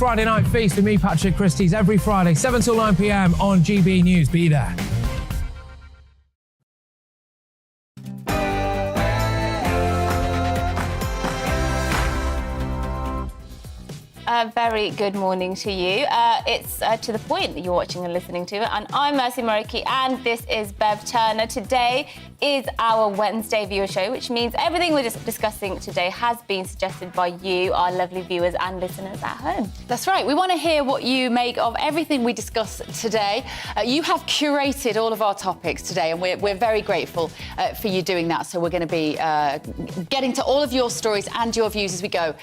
Friday Night Feast with me, Patrick Christie's, every Friday, 7 till 9 p.m. on GB News. Be there. Very good morning to you. It's To The Point that you're watching and listening to it. And I'm Mercy Moroki, and this is Bev Turner. Today is our Wednesday viewer show, which means everything we're just discussing today has been suggested by you, our lovely viewers and listeners at home. That's right. We want to hear what you make of everything we discuss today. You have curated all of our topics today, and we're very grateful for you doing that. So we're going to be getting to all of your stories and your views as we go.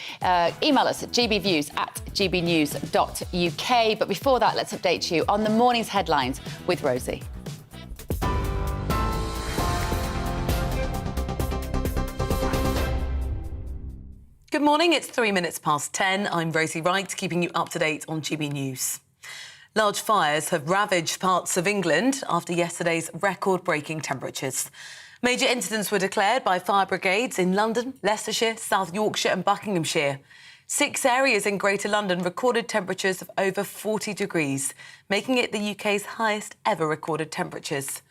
Email us at gbviews@gbnews.uk. But before that, let's update you on the morning's headlines with Rosie. Good morning, it's 3 minutes past 10. I'm Rosie Wright, keeping you up to date on GB News. Large fires have ravaged parts of England after yesterday's record-breaking temperatures. Major incidents were declared by fire brigades in London, Leicestershire, South Yorkshire and Buckinghamshire. 6 areas in Greater London recorded temperatures of over 40 degrees, making it the UK's highest ever recorded temperatures.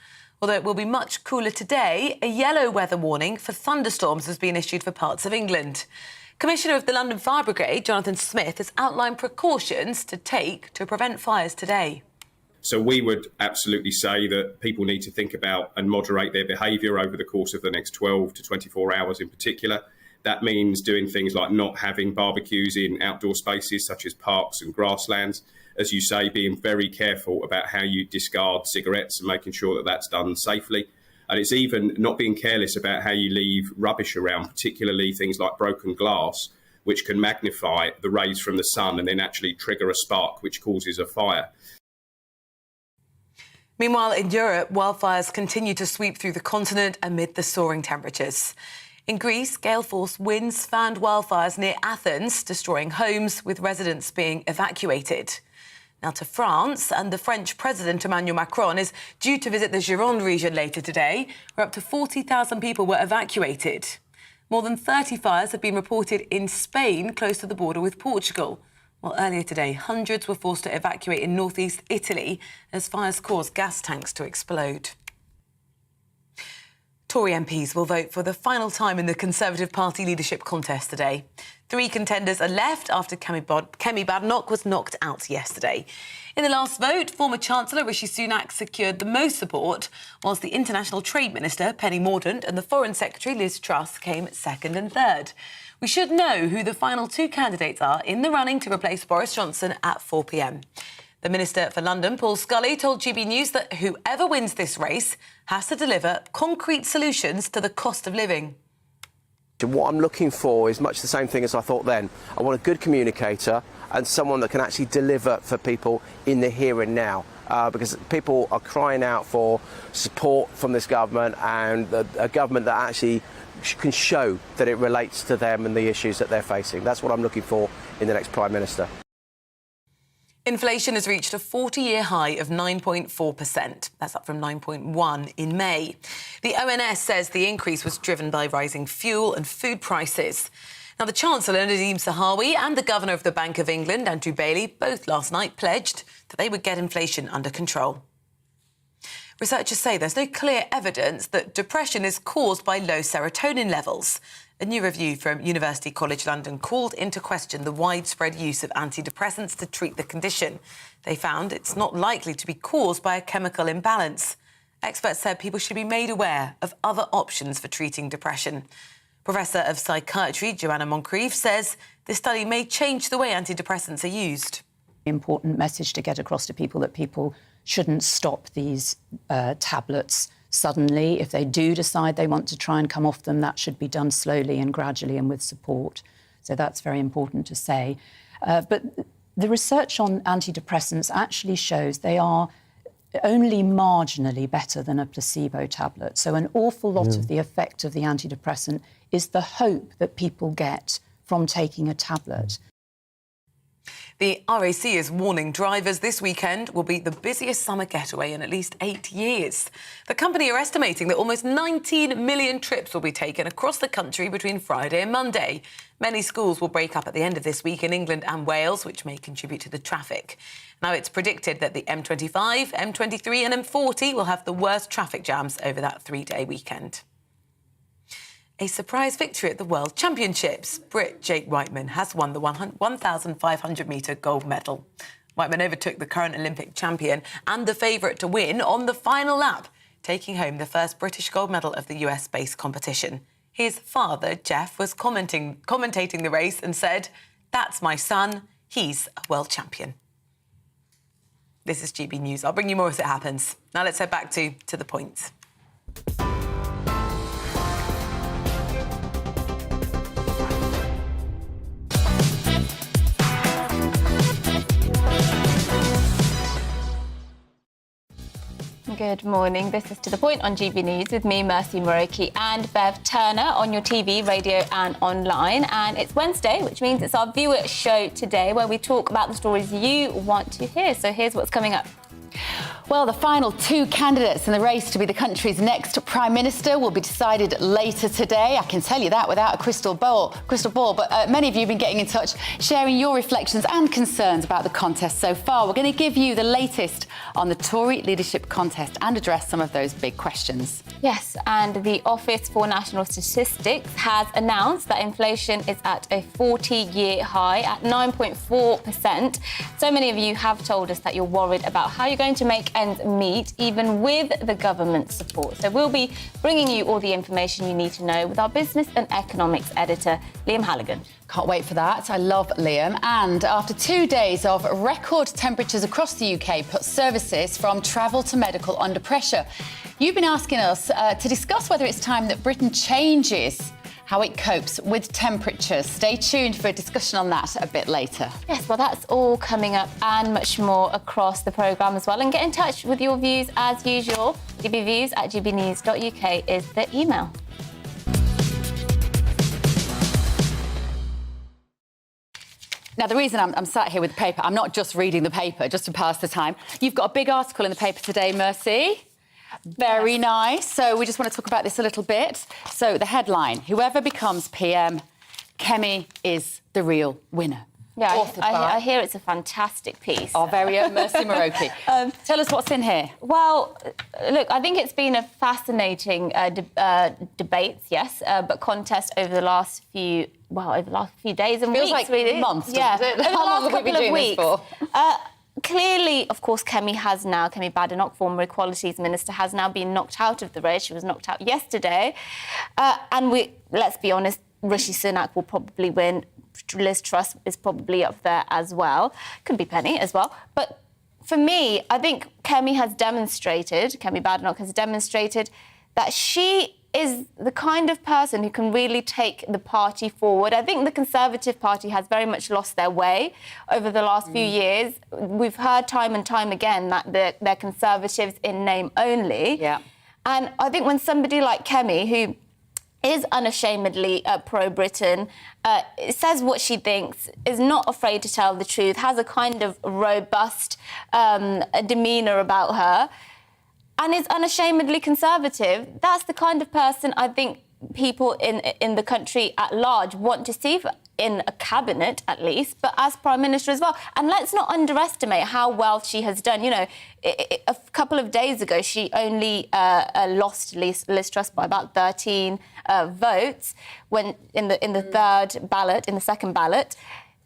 Although it will be much cooler today, a yellow weather warning for thunderstorms has been issued for parts of England. Commissioner of the London Fire Brigade, Jonathan Smith, has outlined precautions to take to prevent fires today. So we would absolutely say that people need to think about and moderate their behaviour over the course of the next 12 to 24 hours in particular. That means doing things like not having barbecues in outdoor spaces such as parks and grasslands. As you say, being very careful about how you discard cigarettes and making sure that that's done safely. And it's even not being careless about how you leave rubbish around, particularly things like broken glass, which can magnify the rays from the sun and then actually trigger a spark, which causes a fire. Meanwhile, in Europe, wildfires continue to sweep through the continent amid the soaring temperatures. In Greece, gale-force winds fanned wildfires near Athens, destroying homes, with residents being evacuated. Now to France, and the French President Emmanuel Macron is due to visit the Gironde region later today, where up to 40,000 people were evacuated. More than 30 fires have been reported in Spain, close to the border with Portugal. While earlier today, hundreds were forced to evacuate in northeast Italy as fires caused gas tanks to explode. Tory MPs will vote for the final time in the Conservative Party leadership contest today. 3 contenders are left after Kemi Badenoch was knocked out yesterday. In the last vote, former Chancellor Rishi Sunak secured the most support, whilst the International Trade Minister, Penny Mordaunt, and the Foreign Secretary, Liz Truss, came second and third. We should know who the final 2 candidates are in the running to replace Boris Johnson at 4 p.m. The Minister for London, Paul Scully, told GB News that whoever wins this race has to deliver concrete solutions to the cost of living. What I'm looking for is much the same thing as I thought then. I want a good communicator and someone that can actually deliver for people in the here and now. Because people are crying out for support from this government, and a government that actually can show that it relates to them and the issues that they're facing. That's what I'm looking for in the next Prime Minister. Inflation has reached a 40-year high of 9.4%. That's up from 9.1% in May. The ONS says the increase was driven by rising fuel and food prices. Now, the Chancellor, Nadhim Zahawi, and the Governor of the Bank of England, Andrew Bailey, both last night pledged that they would get inflation under control. Researchers say there's no clear evidence that depression is caused by low serotonin levels. A new review from University College London called into question the widespread use of antidepressants to treat the condition. They found it's not likely to be caused by a chemical imbalance. Experts said people should be made aware of other options for treating depression. Professor of Psychiatry Joanna Moncrief says this study may change the way antidepressants are used. Important message to get across to people that people shouldn't stop these tablets suddenly. If they do decide they want to try and come off them, that should be done slowly and gradually and with support. So that's very important to say. But the research on antidepressants actually shows they are only marginally better than a placebo tablet. So an awful lot of the effect of the antidepressant is the hope that people get from taking a tablet. The RAC is warning drivers this weekend will be the busiest summer getaway in at least 8 years. The company are estimating that almost 19 million trips will be taken across the country between Friday and Monday. Many schools will break up at the end of this week in England and Wales, which may contribute to the traffic. Now, it's predicted that the M25, M23 and M40 will have the worst traffic jams over that 3-day weekend. A surprise victory at the World Championships. Brit Jake Whiteman has won the 1,500-metre gold medal. Whiteman overtook the current Olympic champion and the favourite to win on the final lap, taking home the first British gold medal of the US-based competition. His father, Jeff, was commentating the race and said, "That's my son, he's a world champion." This is GB News. I'll bring you more as it happens. Now let's head back to the points. Good morning. This is To The Point on GB News with me, Mercy Moroki, and Bev Turner on your TV, radio and online. And it's Wednesday, which means it's our viewer show today where we talk about the stories you want to hear. So here's what's coming up. Well, the final 2 candidates in the race to be the country's next Prime Minister will be decided later today. I can tell you that without a crystal ball. But many of you have been getting in touch, sharing your reflections and concerns about the contest so far. We're going to give you the latest on the Tory leadership contest and address some of those big questions. Yes, and the Office for National Statistics has announced that inflation is at a 40-year high at 9.4%. So many of you have told us that you're worried about how you're going to make ends meet, even with the government support. So we'll be bringing you all the information you need to know with our business and economics editor, Liam Halligan. Can't wait for that. I love Liam. And after 2 days of record temperatures across the UK put services from travel to medical under pressure, you've been asking us to discuss whether it's time that Britain changes how it copes with temperatures. Stay tuned for a discussion on that a bit later. Yes, well, that's all coming up and much more across the programme as well. And get in touch with your views as usual. gbviews@gbnews.uk is the email. Now, the reason I'm sat here with the paper, I'm not just reading the paper just to pass the time. You've got a big article in the paper today, Mercy. Very nice. So we just want to talk about this a little bit. So the headline, whoever becomes PM, Kemi is the real winner. Yeah, I hear it's a fantastic piece. Our very own Mercy Moroki. Tell us what's in here. Well, look, I think it's been a fascinating debate, yes, but contest over the last few days and Feels weeks, like really. months, yeah, doesn't it? Over the How long last have we been couple of doing this weeks. for? Clearly, of course, Kemi Badenoch, former Equalities Minister, has now been knocked out of the race. She was knocked out yesterday. And let's be honest, Rishi Sunak will probably win. Liz Truss is probably up there as well. Could be Penny as well. But for me, I think Kemi Badenoch has demonstrated that she is the kind of person who can really take the party forward. I think the Conservative Party has very much lost their way over the last few years. We've heard time and time again that they're Conservatives in name only. Yeah. And I think when somebody like Kemi, who is unashamedly pro-Britain, says what she thinks, is not afraid to tell the truth, has a kind of robust demeanour about her, and is unashamedly conservative, that's the kind of person I think people in the country at large want to see in a cabinet, at least, but as Prime Minister as well. And let's not underestimate how well she has done. You know, a couple of days ago, she only lost Liz Truss by about 13 votes when in the second ballot.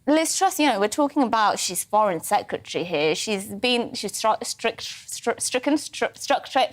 Liz Truss, you know, we're talking about she's foreign secretary here. She's struck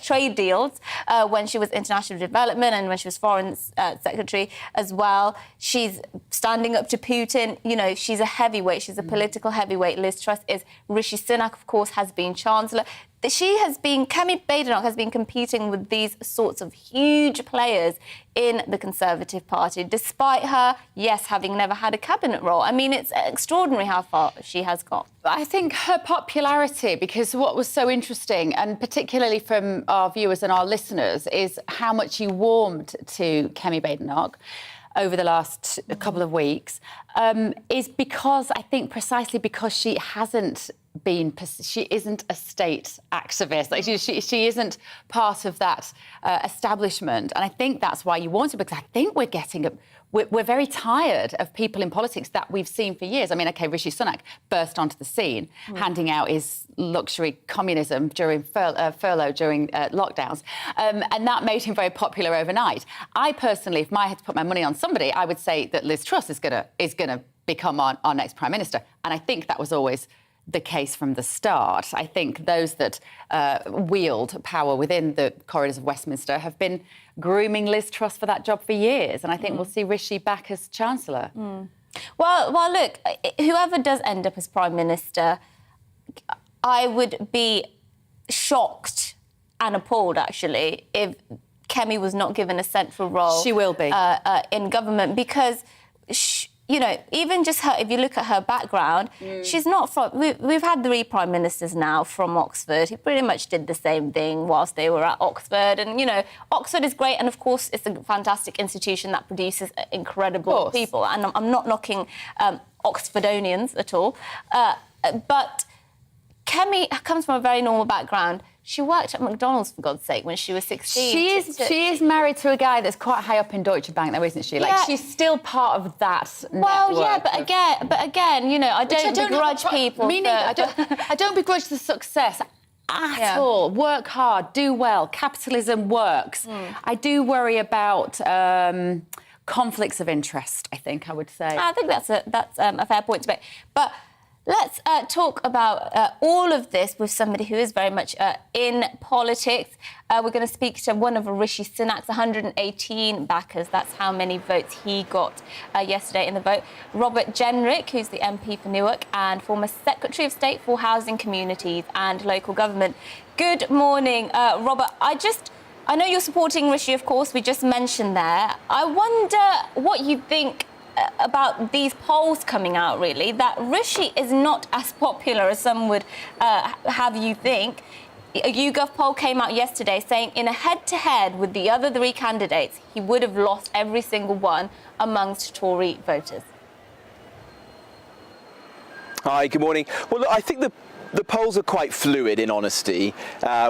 trade deals when she was international development and when she was foreign secretary as well. She's standing up to Putin. You know, she's a heavyweight. She's a political heavyweight. Liz Truss is. Rishi Sunak, of course, has been chancellor. Kemi Badenoch has been competing with these sorts of huge players in the Conservative Party, despite her, yes, having never had a cabinet role. I mean, it's extraordinary how far she has got. I think her popularity, because what was so interesting, and particularly from our viewers and our listeners, is how much you warmed to Kemi Badenoch. over the last couple of weeks is because, I think, precisely because she isn't a state activist. Like she isn't part of that establishment. And I think that's why you want it, because I think we're very tired of people in politics that we've seen for years. I mean, OK, Rishi Sunak burst onto the scene, handing out his luxury communism during furlough during lockdowns. And that made him very popular overnight. I personally, if I had to put my money on somebody, I would say that Liz Truss is gonna become our next Prime Minister. And I think that was always the case from the start. I think those that wield power within the corridors of Westminster have been grooming Liz Truss for that job for years, and I think we'll see Rishi back as Chancellor. Well, look, whoever does end up as Prime Minister, I would be shocked and appalled, actually, if Kemi was not given a central role. She will be. In government, because you know, even just her, if you look at her background, she's not from... We've had 3 prime ministers now from Oxford who pretty much did the same thing whilst they were at Oxford. And, you know, Oxford is great, and, of course, it's a fantastic institution that produces incredible people. And I'm not knocking Oxfordonians at all. But Kemi comes from a very normal background. She worked at McDonald's, for God's sake, when she was 16. She is married to a guy that's quite high up in Deutsche Bank, though, isn't she? Like, she's still part of that network. Well, yeah, but again, you know, I don't begrudge people. Me neither. I don't begrudge the success at all. Work hard, do well. Capitalism works. I do worry about conflicts of interest, I think I would say. I think that's a fair point to make. But let's talk about all of this with somebody who is very much in politics. We're going to speak to one of Rishi Sunak's 118 backers. That's how many votes he got yesterday in the vote. Robert Jenrick, who's the MP for Newark and former Secretary of State for Housing, Communities and Local Government. Good morning, Robert. I know you're supporting Rishi, of course. We just mentioned there. I wonder what you think about these polls coming out, really, that Rishi is not as popular as some would have you think. A YouGov poll came out yesterday saying in a head-to-head with the other 3 candidates, he would have lost every single one amongst Tory voters. Hi, good morning. Well, look, I think the polls are quite fluid, in honesty.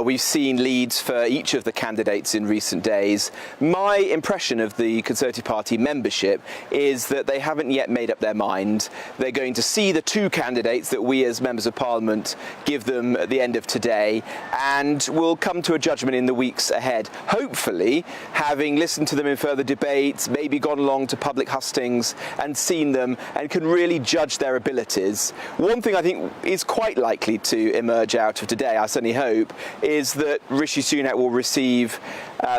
We've seen leads for each of the candidates in recent days. My impression of the Conservative Party membership is that they haven't yet made up their mind. They're going to see the 2 candidates that we as members of Parliament give them at the end of today, and will come to a judgment in the weeks ahead. Hopefully, having listened to them in further debates, maybe gone along to public hustings and seen them, and can really judge their abilities. One thing I think is quite likely to emerge out of today, I certainly hope, is that Rishi Sunak will receive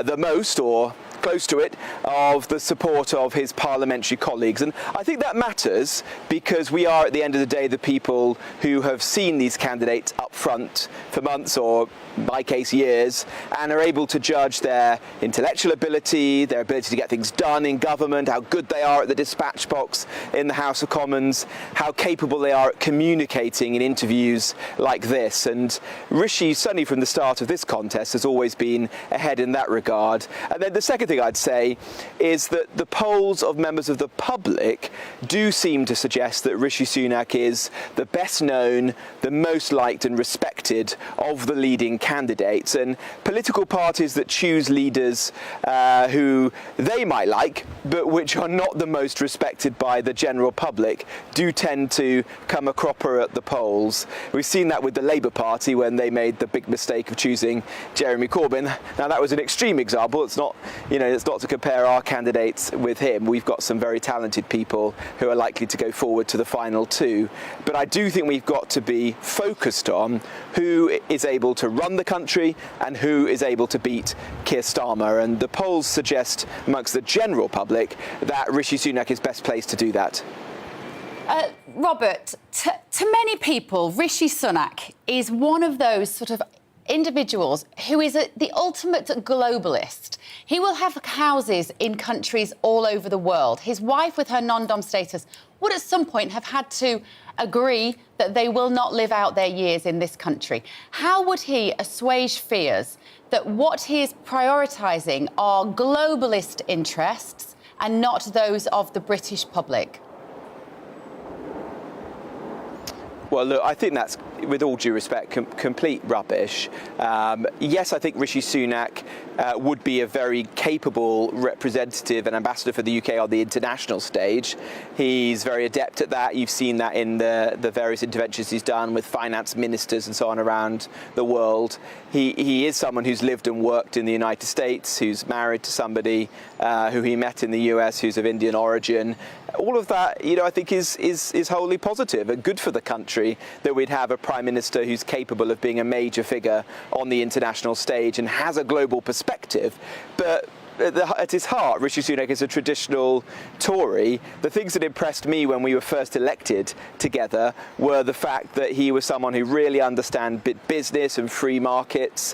the most, or close to it, of the support of his parliamentary colleagues. And I think that matters because we are, at the end of the day, the people who have seen these candidates up front for months, or in my case years, and are able to judge their intellectual ability, their ability to get things done in government, how good they are at the dispatch box in the House of Commons, how capable they are at communicating in interviews like this. And Rishi, certainly from the start of this contest, has always been ahead in that regard. And then the second thing I'd say is that the polls of members of the public do seem to suggest that Rishi Sunak is the best known, the most liked and respected of the leading candidates. And political parties that choose leaders who they might like, but which are not the most respected by the general public, do tend to come a cropper at the polls. We've seen that with the Labour Party when they made the big mistake of choosing Jeremy Corbyn. Now, that was an extreme example. It's not, it's not to compare our candidates with him. We've got some very talented people who are likely to go forward to the final 2. But I do think we've got to be focused on who is able to run the country and who is able to beat Keir Starmer. And the polls suggest amongst the general public that Rishi Sunak is best placed to do that. Robert, to many people, Rishi Sunak is one of those sort of individuals who is the ultimate globalist. He will have houses in countries all over the world. His wife, with her non-dom status, would at some point have had to agree that they will not live out their years in this country. How would he assuage fears that what he is prioritising are globalist interests and not those of the British public? Well, look, I think that's, with all due respect, complete rubbish. Yes, I think Rishi Sunak would be a very capable representative and ambassador for the UK on the international stage. He's very adept at that. You've seen that in the various interventions he's done with finance ministers and so on around the world. He is someone who's lived and worked in the United States, who's married to somebody who he met in the US, who's of Indian origin. All of that, I think is wholly positive and good for the country that we'd have a Prime Minister who's capable of being a major figure on the international stage and has a global perspective. But at his heart, Rishi Sunak is a traditional Tory. The things that impressed me when we were first elected together were the fact that he was someone who really understands business and free markets,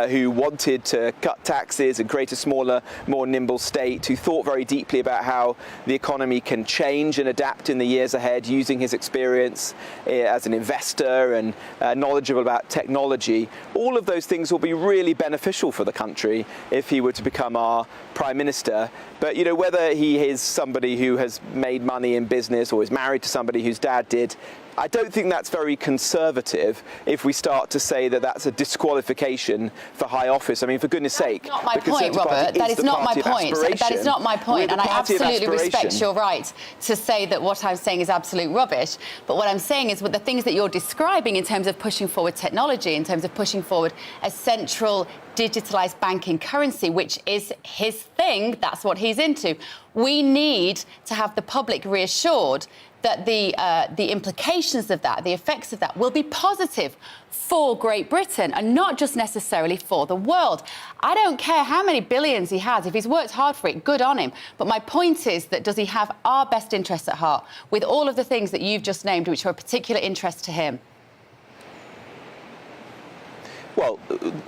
who wanted to cut taxes and create a smaller, more nimble state, who thought very deeply about how the economy can change and adapt in the years ahead, using his experience as an investor and knowledgeable about technology. All of those things will be really beneficial for the country if he were to become our Prime Minister. But whether he is somebody who has made money in business or is married to somebody whose dad did, I don't think that's very conservative if we start to say that that's a disqualification for high office. I mean, for goodness sake. That's not my point, Robert. That is not my point. That is not my point. And I absolutely respect your right to say that what I'm saying is absolute rubbish. But what I'm saying is what the things that you're describing in terms of pushing forward technology, in terms of pushing forward a central digitalised banking currency, which is his thing, that's what he's into. We need to have the public reassured that the implications of that, the effects of that, will be positive for Great Britain and not just necessarily for the world. I don't care how many billions he has. If he's worked hard for it, good on him. But my point is that does he have our best interests at heart with all of the things that you've just named, which are of particular interest to him? Well,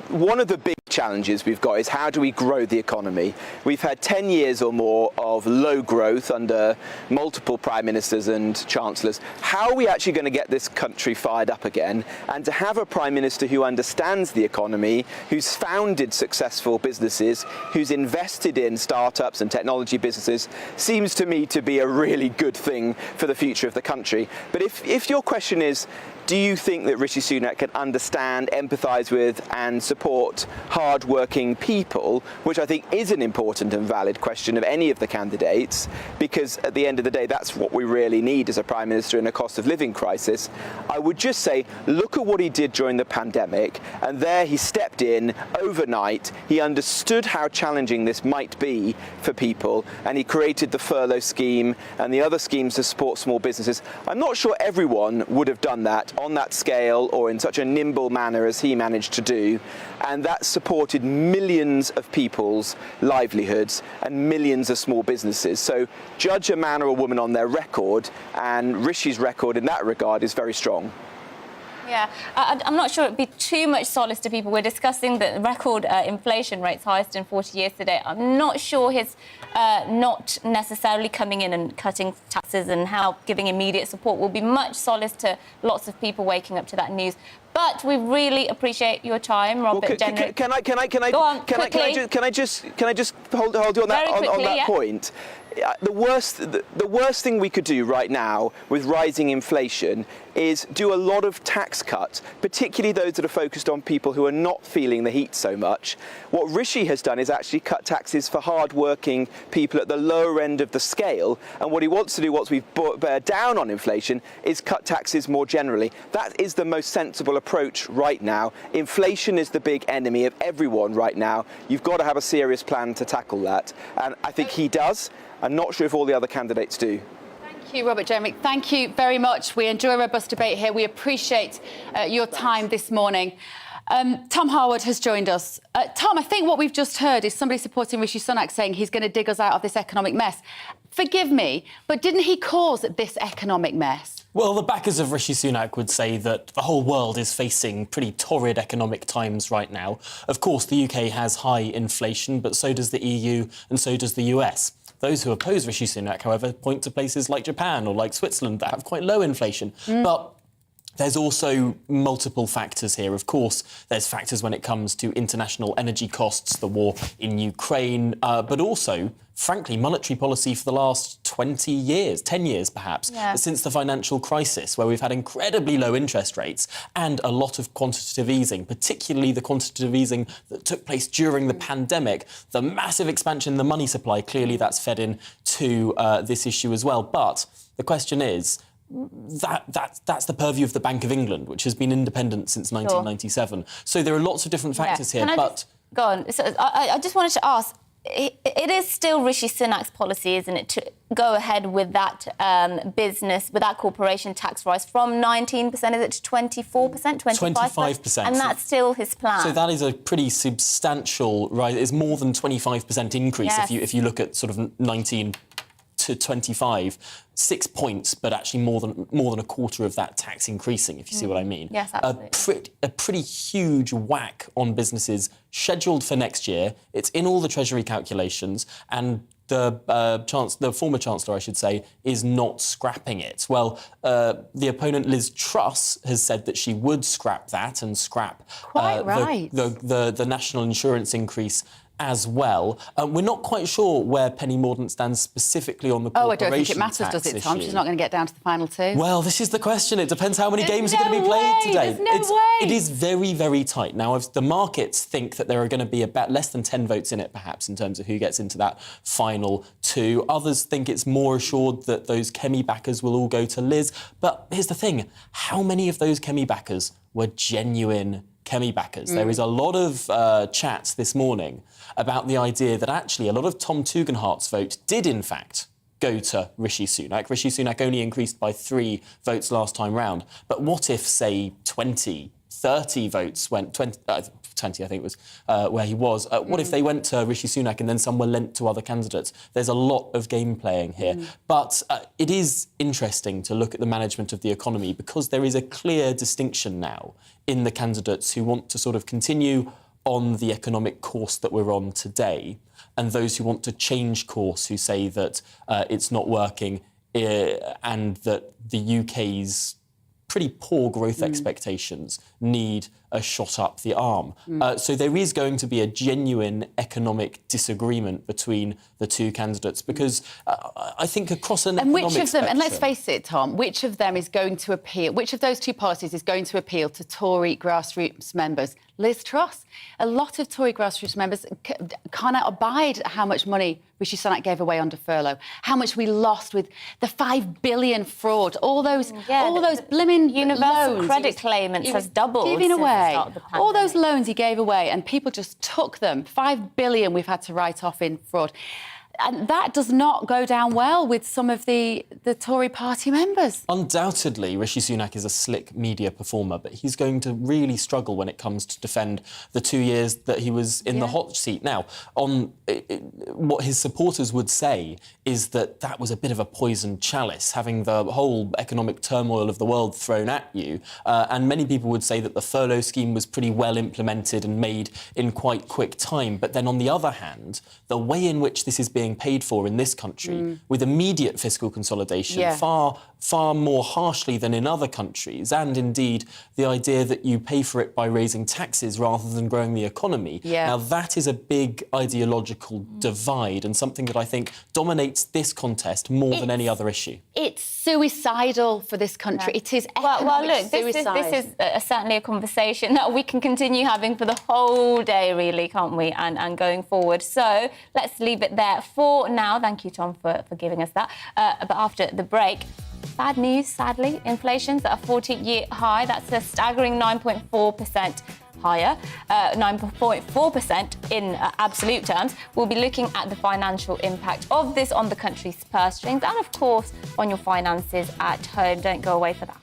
one of the big challenges we've got is how do we grow the economy? We've had 10 years or more of low growth under multiple prime ministers and chancellors. How are we actually going to get this country fired up again? And to have a prime minister who understands the economy, who's founded successful businesses, who's invested in startups and technology businesses, seems to me to be a really good thing for the future of the country. But if your question is, do you think that Rishi Sunak can understand, empathise with and support hard-working people, which I think is an important and valid question of any of the candidates, because at the end of the day, that's what we really need as a Prime Minister in a cost of living crisis. I would just say, look at what he did during the pandemic, and there he stepped in overnight. He understood how challenging this might be for people, and he created the furlough scheme and the other schemes to support small businesses. I'm not sure everyone would have done that on that scale or in such a nimble manner as he managed to do, and that supported millions of people's livelihoods and millions of small businesses. So judge a man or a woman on their record, and Rishi's record in that regard is very strong. Yeah, I'm not sure it'd be too much solace to people. We're discussing the record inflation rates, highest in 40 years today. I'm not sure his not necessarily coming in and cutting taxes and how giving immediate support will be much solace to lots of people waking up to that news. But we really appreciate your time, Robert Jenrick. Can I just hold you on that point? The worst thing we could do right now with rising inflation is do a lot of tax cuts, particularly those that are focused on people who are not feeling the heat so much. What Rishi has done is actually cut taxes for hard-working people at the lower end of the scale, and what he wants to do, once we've bear down on inflation, is cut taxes more generally. That is the most sensible approach right now. Inflation is the big enemy of everyone right now. You've got to have a serious plan to tackle that, and I think he does. I'm not sure if all the other candidates do. Thank you, Robert Jenrick. Thank you very much. We enjoy a robust debate here. We appreciate your time this morning. Tom Harwood has joined us. Tom, I think what we've just heard is somebody supporting Rishi Sunak saying he's going to dig us out of this economic mess. Forgive me, but didn't he cause this economic mess? Well, the backers of Rishi Sunak would say that the whole world is facing pretty torrid economic times right now. Of course, the UK has high inflation, but so does the EU and so does the US. Those who oppose Rishi Sunak, however, point to places like Japan or like Switzerland that have quite low inflation. But There's also multiple factors here. Of course, there's factors when it comes to international energy costs, the war in Ukraine, but also, frankly, monetary policy for the last 20 years, 10 years perhaps, since the financial crisis, where we've had incredibly low interest rates and a lot of quantitative easing, particularly the quantitative easing that took place during the pandemic. The massive expansion in the money supply, clearly that's fed into this issue as well. But the question is, that's the purview of the Bank of England, which has been independent since 1997. So there are lots of different factors here. Go on. So I just wanted to ask, it is still Rishi Sunak's policy, isn't it, to go ahead with that with that corporation tax rise from 19%, is it, to 24%, 25%? And that's still his plan. So that is a pretty substantial rise. It's more than 25% increase if you look at sort of 19 to 25, 6 points, but actually more than a quarter of that tax increasing, if you see what I mean. Yes, absolutely. A pretty huge whack on businesses scheduled for next year. It's in all the Treasury calculations, and the former Chancellor, I should say, is not scrapping it. Well, the opponent, Liz Truss, has said that she would scrap that and scrap the national insurance increase as well. We're not quite sure where Penny Mordaunt stands specifically on the corporation tax I don't think it matters, does it, Tom? issue. She's not going to get down to the final two. Well, this is the question. It depends how many games are going to be played today. It is very, very tight. Now, if the markets think that there are going to be about less than 10 votes in it, perhaps, in terms of who gets into that final two. Others think it's more assured that those Kemi backers will all go to Liz. But here's the thing. How many of those Kemi backers were genuine Kemi backers? There is a lot of chat this morning about the idea that actually a lot of Tom Tugendhat's vote did in fact go to Rishi Sunak. Rishi Sunak only increased by 3 votes last time round. But what if, say, 20, 30 votes went... 20, I think it was where he was. What if they went to Rishi Sunak and then some were lent to other candidates? There's a lot of game playing here. But it is interesting to look at the management of the economy because there is a clear distinction now in the candidates who want to sort of continue on the economic course that we're on today and those who want to change course, who say that it's not working and that the UK's pretty poor growth expectations need a shot up the arm. So there is going to be a genuine economic disagreement between the two candidates because I think across an economic which of them, spectrum, and let's face it, Tom, which of them is going to appeal, which of those two policies is going to appeal to Tory grassroots members? Liz Truss. A lot of Tory grassroots members cannot abide how much money Rishi Sunak gave away under furlough, how much we lost with the 5 billion fraud, all those blimmin' universal loans. credit claimants has doubled giving since away the start of the pandemic. all those loans he gave away, and people just took them. 5 billion we've had to write off in fraud. And that does not go down well with some of the Tory party members. Undoubtedly, Rishi Sunak is a slick media performer, but he's going to really struggle when it comes to defend the 2 years that he was in the hot seat. Now, what his supporters would say is that that was a bit of a poisoned chalice, having the whole economic turmoil of the world thrown at you. And many people would say that the furlough scheme was pretty well implemented and made in quite quick time. But then on the other hand, the way in which this is being paid for in this country with immediate fiscal consolidation far more harshly than in other countries, and indeed the idea that you pay for it by raising taxes rather than growing the economy. Now that is a big ideological divide and something that I think dominates this contest more than any other issue. It's suicidal for this country. It is economic suicide. This is certainly a conversation that we can continue having for the whole day, really, can't we? And going forward. So let's leave it there for now. Thank you, Tom, for giving us that. But after the break, bad news, sadly. Inflation's at a 40-year high. That's a staggering 9.4% higher, 9.4% in absolute terms. We'll be looking at the financial impact of this on the country's purse strings and, of course, on your finances at home. Don't go away for that.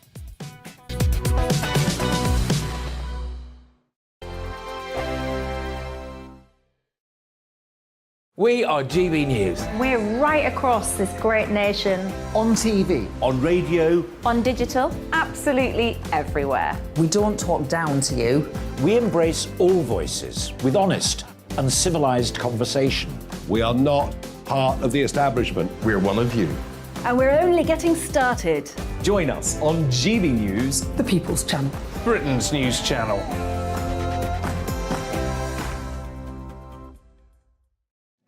We are GB News. We're right across this great nation. On TV. On radio. On digital. Absolutely everywhere. We don't talk down to you. We embrace all voices with honest and civilised conversation. We are not part of the establishment. We're one of you. And we're only getting started. Join us on GB News, The People's Channel. Britain's news channel.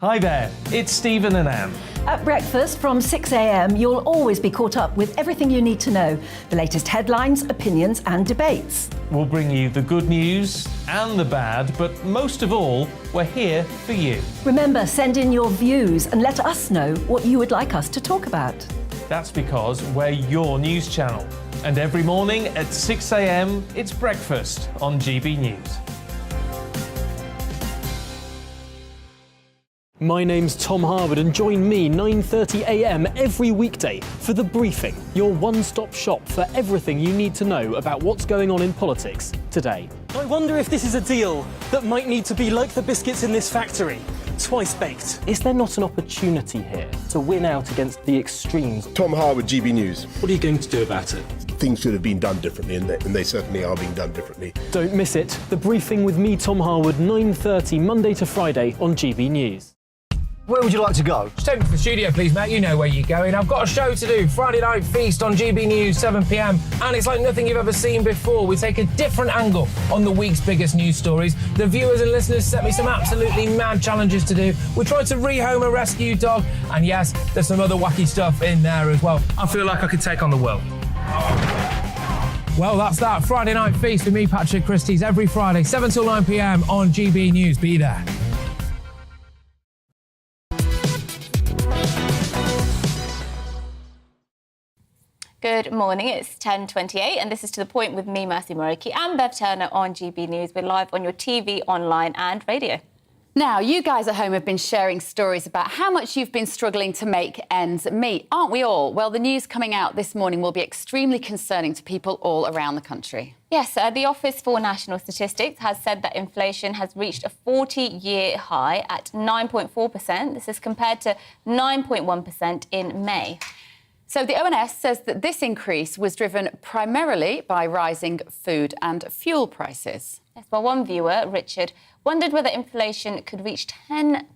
Hi there, it's Stephen and Anne. At breakfast from 6 a.m, you'll always be caught up with everything you need to know. The latest headlines, opinions and debates. We'll bring you the good news and the bad, but most of all, we're here for you. Remember, send in your views and let us know what you would like us to talk about. That's because we're your news channel. And every morning at 6 a.m, it's breakfast on GB News. My name's Tom Harwood and join me 9:30 a.m. every weekday for The Briefing, your one-stop shop for everything you need to know about what's going on in politics today. I wonder if this is a deal that might need to be like the biscuits in this factory, twice baked. Is there not an opportunity here to win out against the extremes? Tom Harwood, GB News. What are you going to do about it? Things should have been done differently, and they certainly are being done differently. Don't miss it. The Briefing with me, Tom Harwood, 9:30 Monday to Friday on GB News. Where would you like to go? Just take me to the studio, please, mate. You know where you're going. I've got a show to do. Friday Night Feast on GB News, 7 p.m. And it's like nothing you've ever seen before. We take a different angle on the week's biggest news stories. The viewers and listeners set me some absolutely mad challenges to do. We tried to rehome a rescue dog. And yes, there's some other wacky stuff in there as well. I feel like I could take on the world. Well, that's that. Friday Night Feast with me, Patrick Christie's, every Friday, 7 till 9 p.m. on GB News. Be there. Good morning, it's 10:28 and this is To The Point with me, Mercy Moroki, and Bev Turner on GB News. We're live on your TV, online and radio. Now, you guys at home have been sharing stories about how much you've been struggling to make ends meet, aren't we all? Well, the news coming out this morning will be extremely concerning to people all around the country. Yes, the Office for National Statistics has said that inflation has reached a 40-year high at 9.4%. This is compared to 9.1% in May. So the ONS says that this increase was driven primarily by rising food and fuel prices. Yes, well, one viewer, Richard, wondered whether inflation could reach 10%.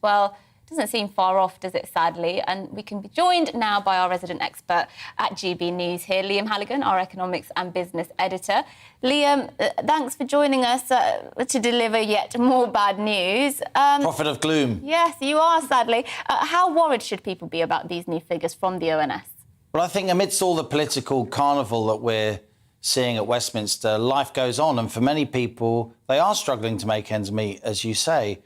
Well, it doesn't seem far off, does it, sadly? And we can be joined now by our resident expert at GB News here, Liam Halligan, our economics and business editor. Liam, thanks for joining us to deliver yet more bad news. Prophet of gloom. Yes, you are, sadly. How worried should people be about these new figures from the ONS? Well, I think amidst all the political carnival that we're seeing at Westminster, life goes on. And for many people, they are struggling to make ends meet, as you say.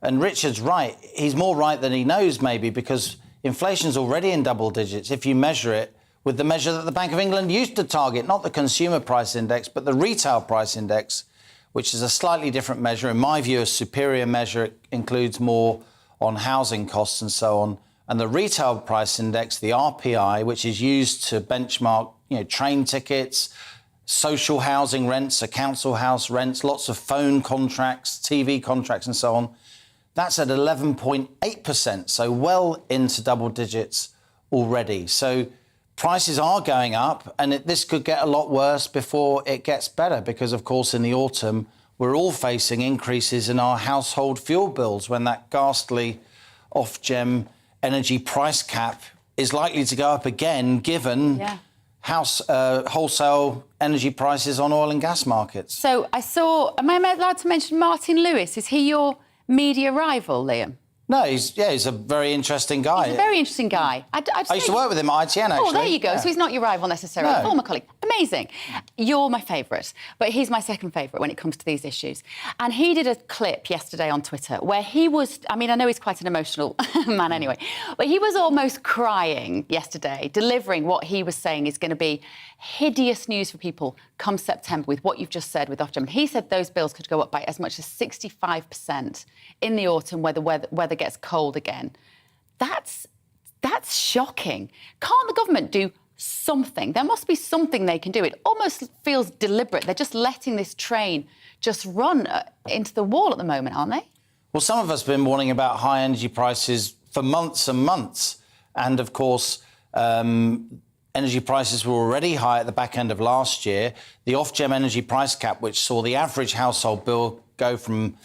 And Richard's right. He's more right than he knows, maybe, because inflation's already in double digits if you measure it with the measure that the Bank of England used to target, not the consumer price index, but the retail price index, which is a slightly different measure. In my view, a superior measure. It includes more on housing costs and so on. And the retail price index, the RPI, which is used to benchmark, train tickets, social housing rents, council house rents, lots of phone contracts, TV contracts and so on. That's at 11.8%, so well into double digits already. So prices are going up, and this could get a lot worse before it gets better because, of course, in the autumn, we're all facing increases in our household fuel bills when that ghastly Ofgem energy price cap is likely to go up again, given wholesale energy prices on oil and gas markets. So I saw, am I allowed to mention Martin Lewis? Is he your media rival, Liam? No, he's a very interesting guy. He's a very interesting guy. I used to work with him at ITN, actually. Oh, there you go. Yeah. So he's not your rival necessarily. No. Former colleague. Amazing. You're my favourite, but he's my second favourite when it comes to these issues. And he did a clip yesterday on Twitter where he was, I know he's quite an emotional man anyway, but he was almost crying yesterday, delivering what he was saying is going to be hideous news for people come September with what you've just said with Ofgem. He said those bills could go up by as much as 65% in the autumn where the weather gets cold again. That's shocking. Can't the government do something? There must be something they can do. It almost feels deliberate. They're just letting this train just run into the wall at the moment, aren't they? Well, some of us have been warning about high energy prices for months and months. And, of course, energy prices were already high at the back end of last year. The Ofgem energy price cap, which saw the average household bill go from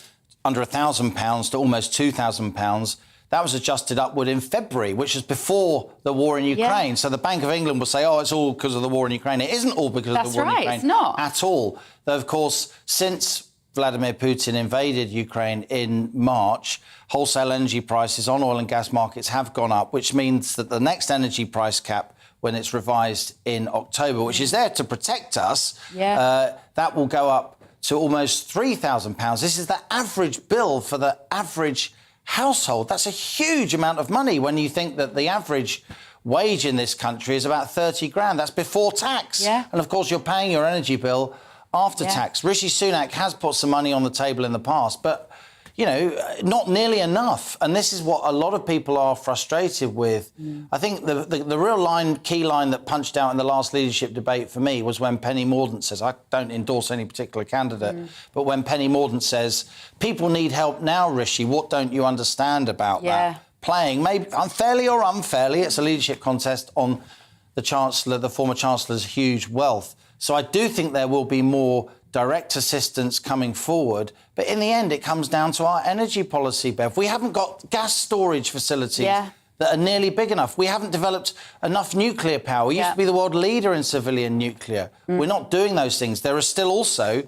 under £1,000 to almost £2,000, that was adjusted upward in February, which was before the war in Ukraine. So the Bank of England will say, oh, it's all because of the war in Ukraine. It isn't all because of the war in Ukraine. It's not. At all. Though, of course, since Vladimir Putin invaded Ukraine in March, wholesale energy prices on oil and gas markets have gone up, which means that the next energy price cap, when it's revised in October, which is there to protect us, that will go up to almost £3,000. This is the average bill for the average household. That's a huge amount of money when you think that the average wage in this country is about 30 grand. That's before tax. Yeah. And of course, you're paying your energy bill after tax. Rishi Sunak has put some money on the table in the past, but, you know, not nearly enough. And this is what a lot of people are frustrated with. I think the real key line that punched out in the last leadership debate for me was when Penny Mordaunt says, I don't endorse any particular candidate, but when Penny Mordaunt says, people need help now, Rishi, what don't you understand about that? Playing, maybe unfairly or unfairly, it's a leadership contest on the Chancellor, the former Chancellor's huge wealth. So I do think there will be more direct assistance coming forward. But in the end, it comes down to our energy policy, Bev. We haven't got gas storage facilities that are nearly big enough. We haven't developed enough nuclear power. We used to be the world leader in civilian nuclear. We're not doing those things. There are still also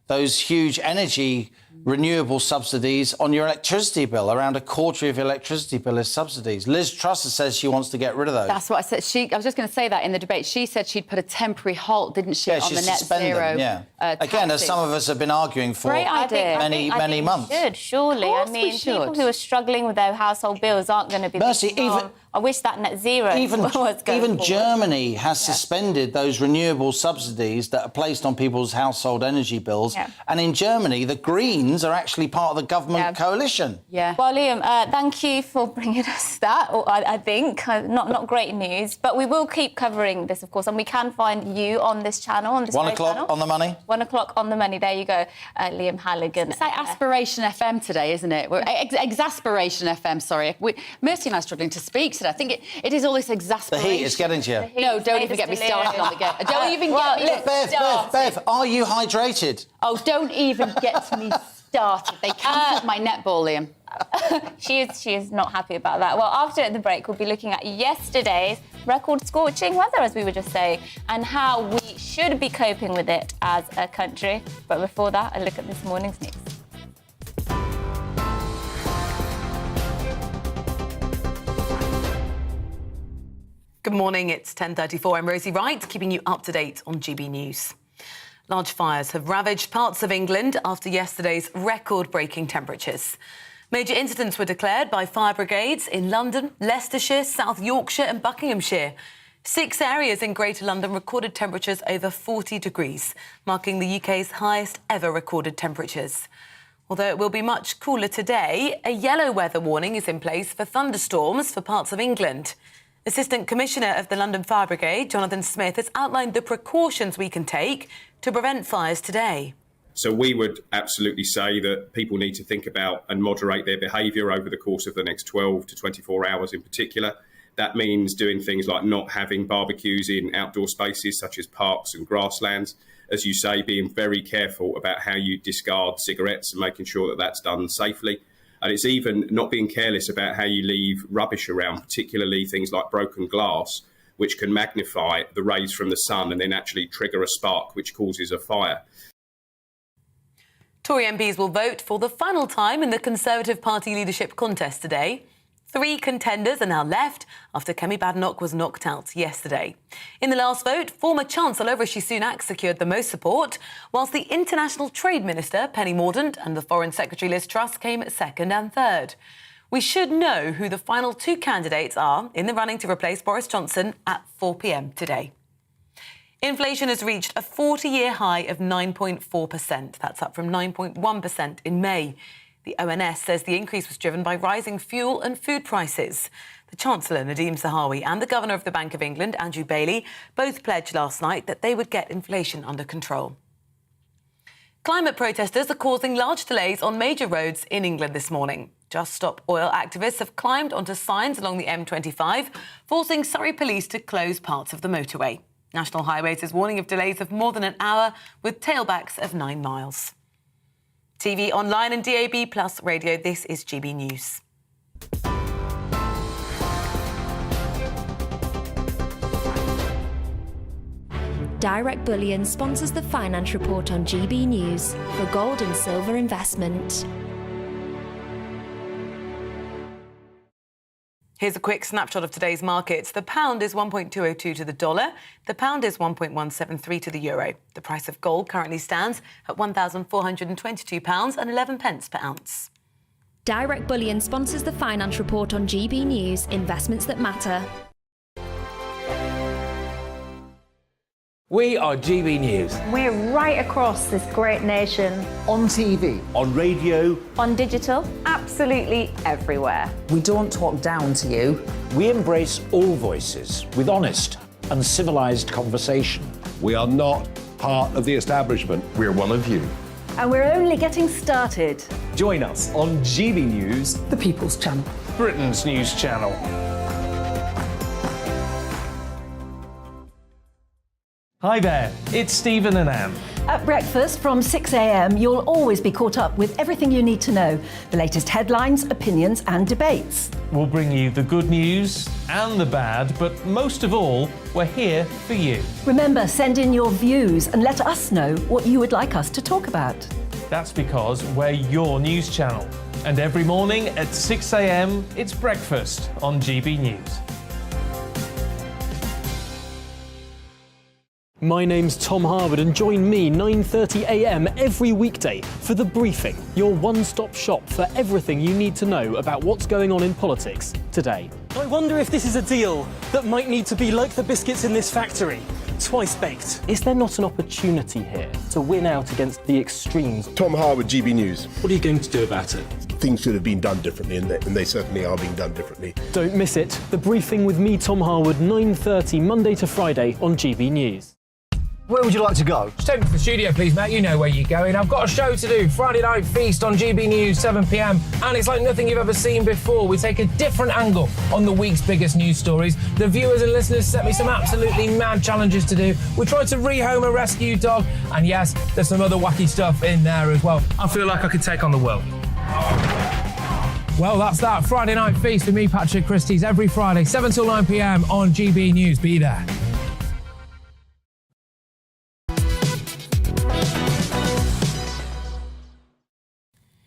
those huge energy renewable subsidies on your electricity bill. Around a quarter of your electricity bill is subsidies. Liz Truss says she wants to get rid of those. That's what I said. I was just going to say that in the debate. She said she'd put a temporary halt, didn't she, on the net zero? Again, as some of us have been arguing for many months. We should, surely. I mean, people who are struggling with their household bills aren't going to be... Mercy, I wish that net zero was going Even forward. Germany has suspended those renewable subsidies that are placed on people's household energy bills. And in Germany, the Greens are actually part of the government coalition. Well, Liam, thank you for bringing us that, I think. Not great news, but we will keep covering this, of course, and we can find you on this channel, on this 1 o'clock on the money. 1 o'clock on the money. There you go, Liam Halligan. It's like Aspiration FM today, isn't it? We're Exasperation FM, sorry. Mercy and I are struggling to speak today. I think it is all this exasperation. The heat is getting to you. No, don't even get me started on the game. Don't even get me started. Bev, are you hydrated? Oh, don't even get me started. They cancelled my netball, Liam. She is not happy about that. Well, after the break, we'll be looking at yesterday's record scorching weather, as we were just saying, and how we should be coping with it as a country. But before that, a look at this morning's news. Good morning, it's 10:34. I'm Rosie Wright, keeping you up to date on GB News. Large fires have ravaged parts of England after yesterday's record-breaking temperatures. Major incidents were declared by fire brigades in London, Leicestershire, South Yorkshire and Buckinghamshire. 6 areas in Greater London recorded temperatures over 40 degrees, marking the UK's highest ever recorded temperatures. Although it will be much cooler today, a yellow weather warning is in place for thunderstorms for parts of England. Assistant Commissioner of the London Fire Brigade, Jonathan Smith, has outlined the precautions we can take to prevent fires today. So we would absolutely say that people need to think about and moderate their behaviour over the course of the next 12 to 24 hours in particular. That means doing things like not having barbecues in outdoor spaces such as parks and grasslands. As you say, being very careful about how you discard cigarettes and making sure that that's done safely. And it's even not being careless about how you leave rubbish around, particularly things like broken glass, which can magnify the rays from the sun and then actually trigger a spark, which causes a fire. Tory MPs will vote for the final time in the Conservative Party leadership contest today. 3 contenders are now left after Kemi Badenoch was knocked out yesterday. In the last vote, former Chancellor Rishi Sunak secured the most support, whilst the International Trade Minister Penny Mordaunt and the Foreign Secretary Liz Truss came second and third. We should know who the final 2 candidates are in the running to replace Boris Johnson at 4 p.m. today. Inflation has reached a 40-year high of 9.4%. That's up from 9.1% in May. The ONS says the increase was driven by rising fuel and food prices. The Chancellor, Nadhim Zahawi, and the Governor of the Bank of England, Andrew Bailey, both pledged last night that they would get inflation under control. Climate protesters are causing large delays on major roads in England this morning. Just Stop Oil activists have climbed onto signs along the M25, forcing Surrey police to close parts of the motorway. National Highways is warning of delays of more than an hour, with tailbacks of 9 miles. TV, online and DAB+ radio, this is GB News. Direct Bullion sponsors the Finance Report on GB News for gold and silver investment. Here's a quick snapshot of today's markets. The pound is 1.202 to the dollar. The pound is 1.173 to the euro. The price of gold currently stands at £1,422.11 per ounce. Direct Bullion sponsors the Finance Report on GB News, investments that matter. We are GB News. We're right across this great nation. On TV. On radio. On digital. Absolutely everywhere. We don't talk down to you. We embrace all voices with honest and civilised conversation. We are not part of the establishment. We're one of you. And we're only getting started. Join us on GB News, the People's Channel, Britain's news channel. Hi there, it's Stephen and Anne. At breakfast from 6 a.m, you'll always be caught up with everything you need to know, the latest headlines, opinions and debates. We'll bring you the good news and the bad, but most of all, we're here for you. Remember, send in your views and let us know what you would like us to talk about. That's because we're your news channel. And every morning at 6 a.m, it's breakfast on GB News. My name's Tom Harwood and join me 9:30 a.m. every weekday for The Briefing, your one-stop shop for everything you need to know about what's going on in politics today. I wonder if this is a deal that might need to be like the biscuits in this factory, twice baked. Is there not an opportunity here to win out against the extremes? Tom Harwood, GB News. What are you going to do about it? Things should have been done differently, and they certainly are being done differently. Don't miss it. The Briefing with me, Tom Harwood, 9:30 Monday to Friday on GB News. Where would you like to go? Just take me to the studio, please, Matt. You know where you're going. I've got a show to do. Friday Night Feast on GB News, 7 p.m. And it's like nothing you've ever seen before. We take a different angle on the week's biggest news stories. The viewers and listeners set me some absolutely mad challenges to do. We tried to rehome a rescue dog. And yes, there's some other wacky stuff in there as well. I feel like I could take on the world. Well, that's that. Friday Night Feast with me, Patrick Christie's, every Friday, 7 till 9 p.m. on GB News. Be there.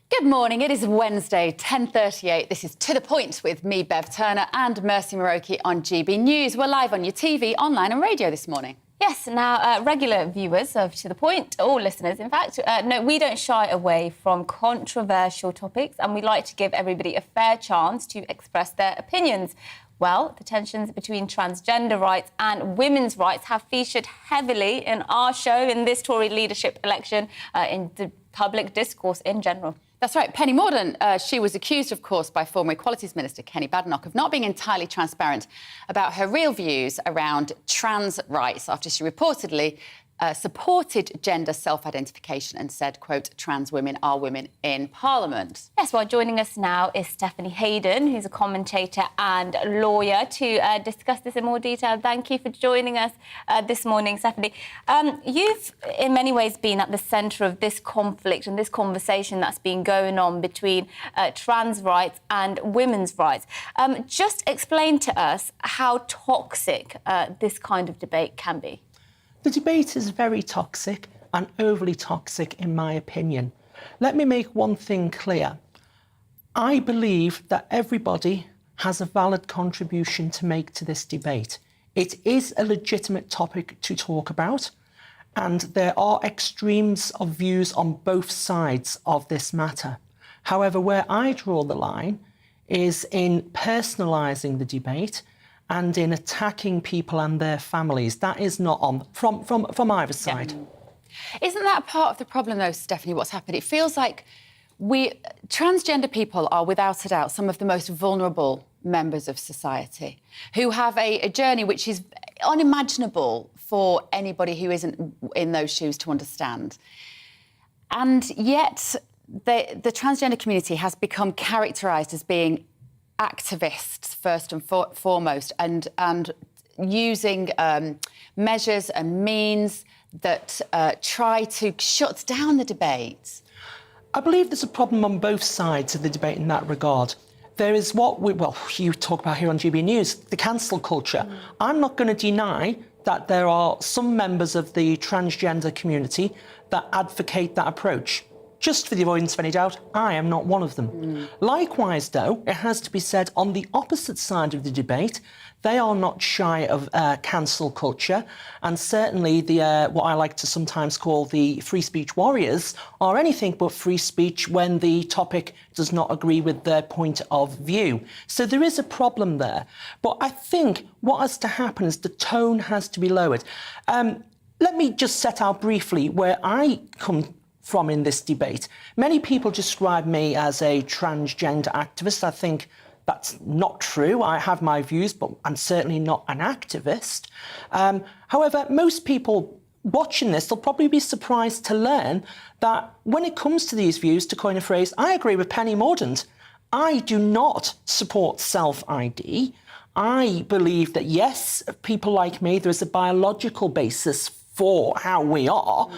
Good morning. It is Wednesday, 10:38. This is To The Point with me, Bev Turner, and Mercy Muroki on GB News. We're live on your TV, online and radio this morning. Yes, now, regular viewers of To The Point, all listeners, in fact, no, we don't shy away from controversial topics and we like to give everybody a fair chance to express their opinions. Well, the tensions between transgender rights and women's rights have featured heavily in our show in this Tory leadership election, in the public discourse in general. That's right. Penny Mordaunt, she was accused, of course, by former Equalities Minister Kemi Badenoch of not being entirely transparent about her real views around trans rights after she reportedly supported gender self-identification and said, quote, trans women are women in Parliament. Yes, well, joining us now is Stephanie Hayden, who's a commentator and lawyer, to discuss this in more detail. Thank you for joining us this morning, Stephanie. You've, in many ways, been at the centre of this conflict and this conversation that's been going on between trans rights and women's rights. Just explain to us how toxic this kind of debate can be. The debate is very toxic and overly toxic, in my opinion. Let me make one thing clear. I believe that everybody has a valid contribution to make to this debate. It is a legitimate topic to talk about, and there are extremes of views on both sides of this matter. However, where I draw the line is in personalising the debate and in attacking people and their families. That is not on from either side. Yeah. Isn't that part of the problem, though, Stephanie, what's happened? It feels like transgender people are, without a doubt, some of the most vulnerable members of society who have a journey which is unimaginable for anybody who isn't in those shoes to understand. And yet the transgender community has become characterised as being activists first and foremost, and using measures and means that try to shut down the debate. I believe there's a problem on both sides of the debate in that regard. There is what you talk about here on GB News, the cancel culture. I'm not going to deny that there are some members of the transgender community that advocate that approach. Just for the avoidance of any doubt, I am not one of them. Likewise, though, it has to be said, on the opposite side of the debate, they are not shy of cancel culture, and certainly the what I like to sometimes call the free speech warriors are anything but free speech when the topic does not agree with their point of view. So there is a problem there. But I think what has to happen is the tone has to be lowered. Let me just set out briefly where I come from in this debate. Many people describe me as a transgender activist. I think that's not true. I have my views, but I'm certainly not an activist. However, most people watching this, they'll probably be surprised to learn that when it comes to these views, to coin a phrase, I agree with Penny Mordaunt. I do not support self-ID. I believe that, yes, people like me, there is a biological basis for how we are.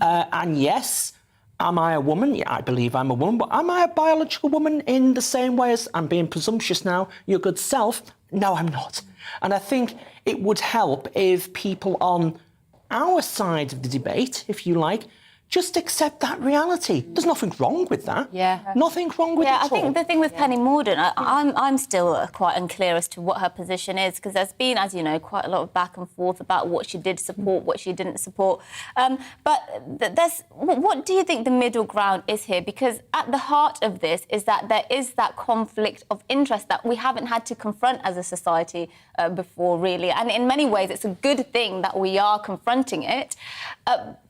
And yes, am I a woman? Yeah, I believe I'm a woman, but am I a biological woman in the same way as, I'm being presumptuous now, your good self? No, I'm not. And I think it would help if people on our side of the debate, if you like, just accept that reality. There's nothing wrong with that. Yeah. Nothing wrong with it at all. I think the thing with Penny Mordaunt, I'm still quite unclear as to what her position is, because there's been, as you know, quite a lot of back and forth about what she did support, what she didn't support. What do you think the middle ground is here? Because at the heart of this is that there is that conflict of interest that we haven't had to confront as a society before, really. And in many ways, it's a good thing that we are confronting it.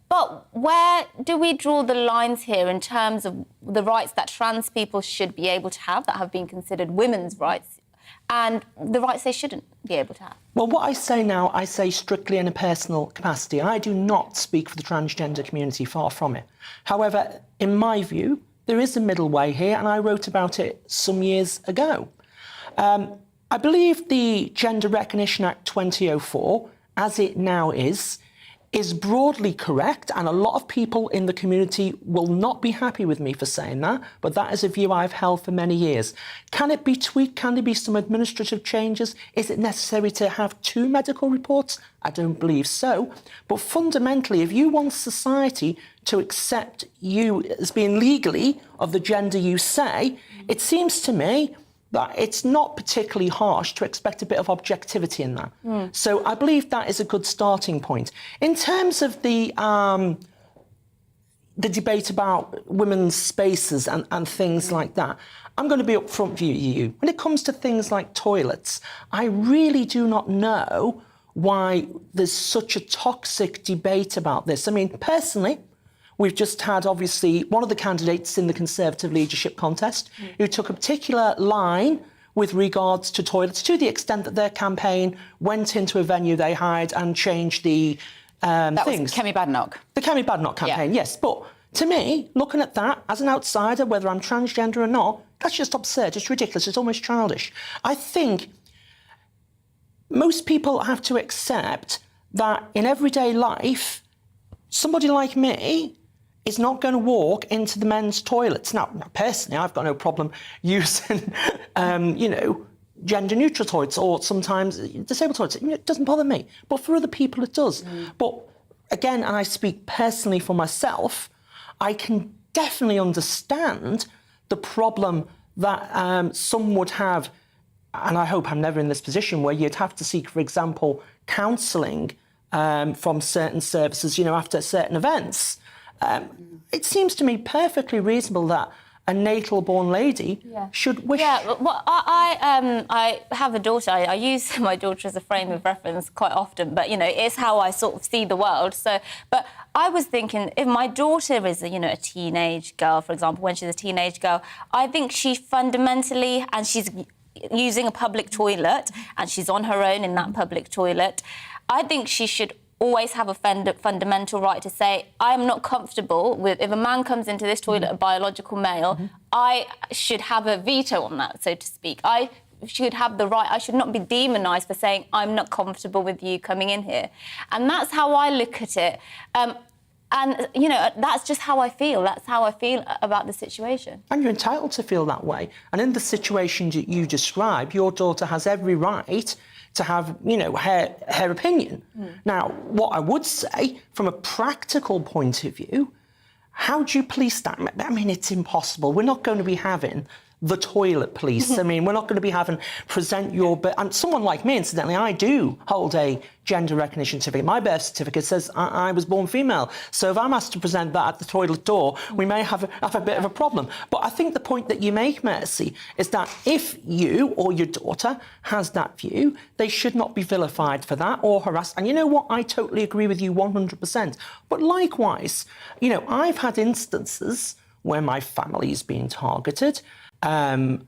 But where do we draw the lines here in terms of the rights that trans people should be able to have, that have been considered women's rights, and the rights they shouldn't be able to have? Well, what I say now, I say strictly in a personal capacity. I do not speak for the transgender community, far from it. However, in my view, there is a middle way here, and I wrote about it some years ago. I believe the Gender Recognition Act 2004, as it now is broadly correct, and a lot of people in the community will not be happy with me for saying that, but that is a view I've held for many years. Can it be tweaked? Can there be some administrative changes? Is it necessary to have 2 medical reports? I don't believe so. But fundamentally, if you want society to accept you as being legally of the gender you say, it seems to me that it's not particularly harsh to expect a bit of objectivity in that. So I believe that is a good starting point. In terms of the debate about women's spaces and things like that, I'm going to be upfront with you. When it comes to things like toilets, I really do not know why there's such a toxic debate about this. I mean, personally, we've just had, obviously, one of the candidates in the Conservative leadership contest who took a particular line with regards to toilets, to the extent that their campaign went into a venue they hired and changed the that things. Was Kemi Badenoch. The Kemi Badenoch campaign, yes. But to me, looking at that, as an outsider, whether I'm transgender or not, that's just absurd. It's ridiculous. It's almost childish. I think most people have to accept that in everyday life, somebody like me is not going to walk into the men's toilets. Now, personally, I've got no problem using, gender-neutral toilets or sometimes disabled toilets. It doesn't bother me. But for other people, it does. But again, and I speak personally for myself, I can definitely understand the problem that some would have, and I hope I'm never in this position, where you'd have to seek, for example, counselling from certain services, after certain events. It seems to me perfectly reasonable that a natal-born lady should wish... Yeah, well, I have a daughter. I use my daughter as a frame of reference quite often, but, it's how I sort of see the world. So, but I was thinking, if my daughter is, a teenage girl, for example, when she's a teenage girl, I think she fundamentally, and she's using a public toilet, and she's on her own in that public toilet, I think she should always have a fundamental right to say, I'm not comfortable with, if a man comes into this toilet, a biological male, I should have a veto on that, so to speak. I should have the right, I should not be demonised for saying, I'm not comfortable with you coming in here. And that's how I look at it. And, that's just how I feel. That's how I feel about the situation. And you're entitled to feel that way. And in the situation that you describe, your daughter has every right to have, her opinion. Now, what I would say, from a practical point of view, how do you police that? I mean, it's impossible. We're not going to be having the toilet police. I mean, we're not going to be having present your... And someone like me, incidentally, I do hold a gender recognition certificate. My birth certificate says I was born female. So if I'm asked to present that at the toilet door, we may have a bit of a problem. But I think the point that you make, Mercy, is that if you or your daughter has that view, they should not be vilified for that or harassed. And you know what? I totally agree with you 100%. But likewise, I've had instances where my family's been targeted. I've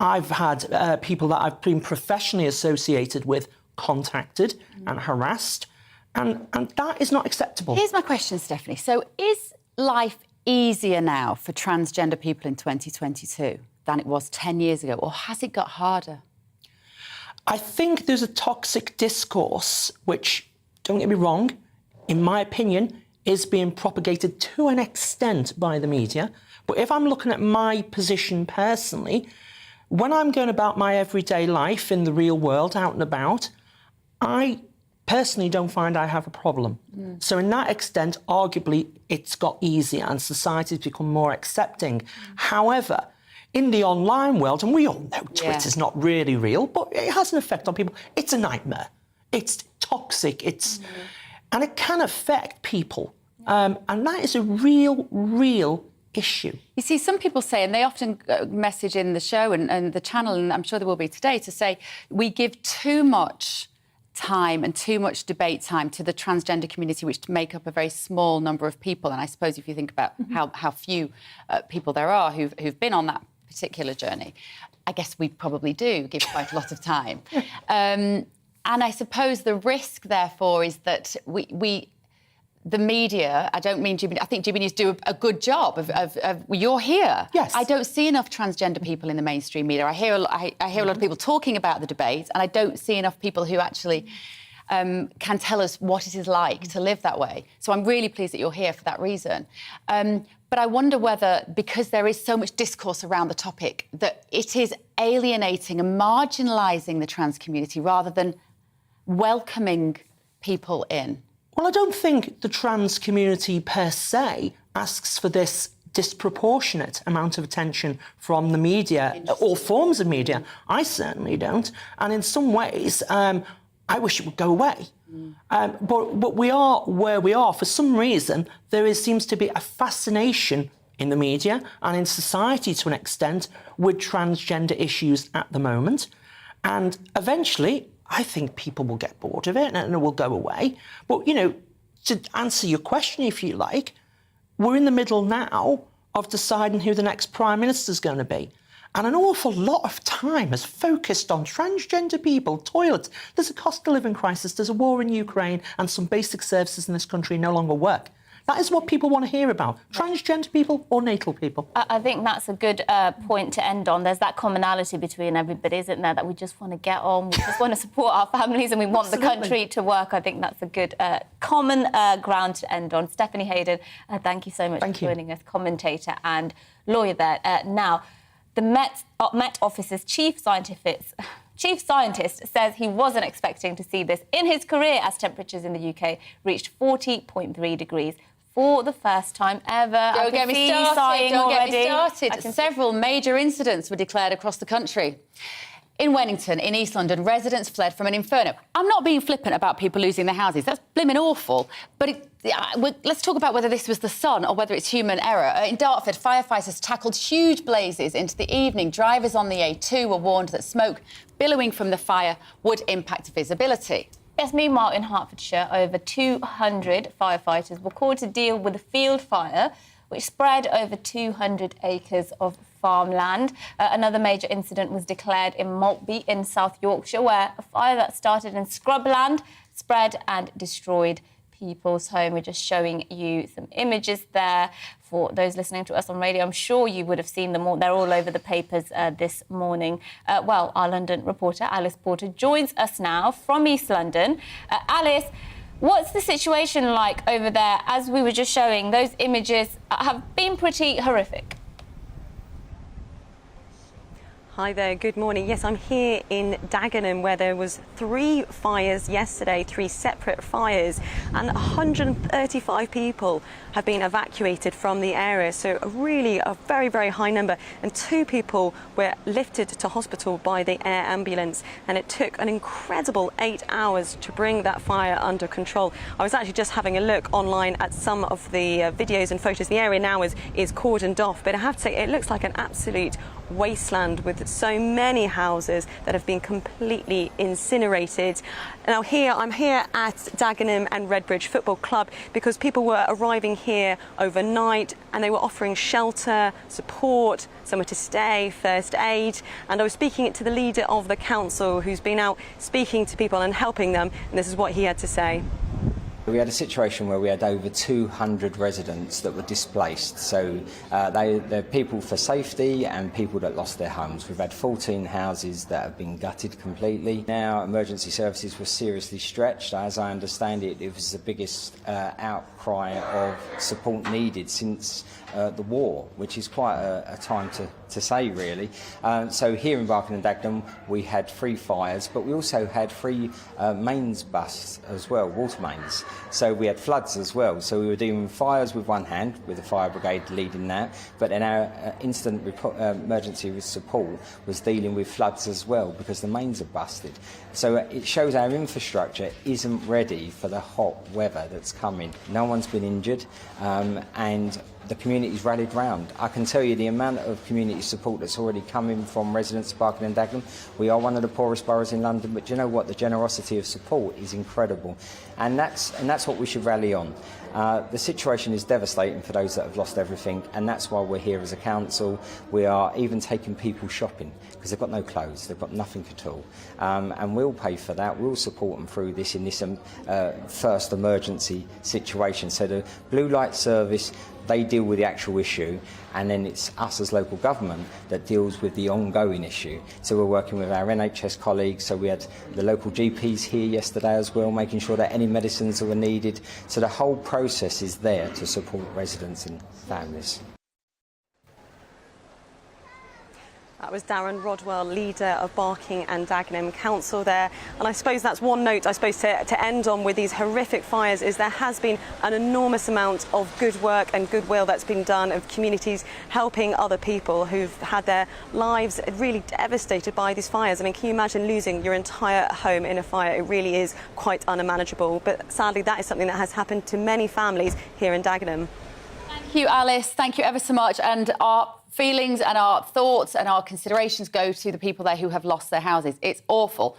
had people that I've been professionally associated with contacted and harassed, and that is not acceptable. Here's my question, Stephanie. So is life easier now for transgender people in 2022 than it was 10 years ago, or has it got harder? I think there's a toxic discourse which, don't get me wrong, in my opinion, is being propagated to an extent by the media. But if I'm looking at my position personally, when I'm going about my everyday life in the real world, out and about, I personally don't find I have a problem. So in that extent, arguably, it's got easier and society's become more accepting. However, in the online world, and we all know Twitter's not really real, but it has an effect on people. It's a nightmare. It's toxic. And it can affect people. And that is a real issue. You see, some people say, and they often message in the show and the channel, and I'm sure there will be today, to say we give too much time and too much debate time to the transgender community, which make up a very small number of people. And I suppose if you think about how few people there are who've been on that particular journey, I guess we probably do give quite a lot of time. And I suppose the risk, therefore, is that the media, I don't mean GBNews, I think GBNews do a good job of you're here. Yes. I don't see enough transgender people in the mainstream media. I hear a lot of people talking about the debate, and I don't see enough people who actually can tell us what it is like to live that way. So I'm really pleased that you're here for that reason. But I wonder whether, because there is so much discourse around the topic, that it is alienating and marginalising the trans community rather than welcoming people in. Well, I don't think the trans community per se asks for this disproportionate amount of attention from the media, all forms of media. I certainly don't. And in some ways, I wish it would go away. But we are where we are. For some reason, there seems to be a fascination in the media and in society to an extent with transgender issues at the moment. And eventually, I think people will get bored of it and it will go away. But, to answer your question, if you like, we're in the middle now of deciding who the next Prime Minister is going to be. And an awful lot of time is focused on transgender people, toilets. There's a cost of living crisis, there's a war in Ukraine, and some basic services in this country no longer work. That is what people want to hear about. Transgender people or natal people. I think that's a good point to end on. There's that commonality between everybody, isn't there, that we just want to get on, we just want to support our families and we want the country to work. I think that's a good common ground to end on. Stephanie Hayden, thank you so much for joining us, commentator and lawyer there. Now, the Met Office's chief scientist says he wasn't expecting to see this in his career as temperatures in the UK reached 40.3 degrees for the first time ever. Don't get me started. Several major incidents were declared across the country. In Wennington, in East London, residents fled from an inferno. I'm not being flippant about people losing their houses. That's blimmin' awful. But let's talk about whether this was the sun or whether it's human error. In Dartford, firefighters tackled huge blazes into the evening. Drivers on the A2 were warned that smoke billowing from the fire would impact visibility. Yes, meanwhile, in Hertfordshire, over 200 firefighters were called to deal with a field fire which spread over 200 acres of farmland. Another major incident was declared in Maltby in South Yorkshire, where a fire that started in scrubland spread and destroyed people's home. We're just showing you some images there for those listening to us on radio. I'm sure you would have seen them all. They're all over the papers this morning. Well, our London reporter, Alice Porter, joins us now from East London. Alice, what's the situation like over there? As we were just showing, those images have been pretty horrific. Hi there, good morning. Yes, I'm here in Dagenham where there was 3 fires yesterday, 3 separate fires, and 135 people have been evacuated from the area. So really a very, very high number, and 2 people were lifted to hospital by the air ambulance, and it took an incredible 8 hours to bring that fire under control. I was actually just having a look online at some of the videos and photos. The area now is cordoned off, but I have to say it looks like an absolute wasteland with so many houses that have been completely incinerated. Now I'm here at Dagenham and Redbridge Football Club because people were arriving here overnight and they were offering shelter, support, somewhere to stay, first aid, and I was speaking to the leader of the council who's been out speaking to people and helping them, and this is what he had to say. We had a situation where we had over 200 residents that were displaced, so they're people for safety and people that lost their homes. We've had 14 houses that have been gutted completely. Now emergency services were seriously stretched. As I understand it, it was the biggest outcry of support needed since the war, which is quite a time to say really. So here in Barking and Dagenham we had 3 fires, but we also had 3 mains busts as well, water mains. So we had floods as well. So we were dealing with fires with one hand, with the fire brigade leading that, but then our instant emergency support was dealing with floods as well because the mains are busted. So it shows our infrastructure isn't ready for the hot weather that's coming. No one's been injured, and the community's rallied round. I can tell you the amount of community support that's already coming from residents of Barking and Dagenham. We are one of the poorest boroughs in London, but do you know what? The generosity of support is incredible, and that's what we should rally on. The situation is devastating for those that have lost everything, and that's why we're here as a council. We are even taking people shopping because they've got no clothes, they've got nothing at all, and we'll pay for that. We'll support them through this in this first emergency situation. So the Blue Light Service, they deal with the actual issue, and then it's us as local government that deals with the ongoing issue. So we're working with our NHS colleagues, so we had the local GPs here yesterday as well, making sure that any medicines that were needed. So the whole process is there to support residents and families. That was Darren Rodwell, leader of Barking and Dagenham Council there. And I suppose that's one note, to end on with these horrific fires is there has been an enormous amount of good work and goodwill that's been done of communities helping other people who've had their lives really devastated by these fires. I mean, can you imagine losing your entire home in a fire? It really is quite unmanageable. But sadly, that is something that has happened to many families here in Dagenham. Thank you, Alice. Thank you ever so much. And our feelings and our thoughts and our considerations go to the people there who have lost their houses. It's awful.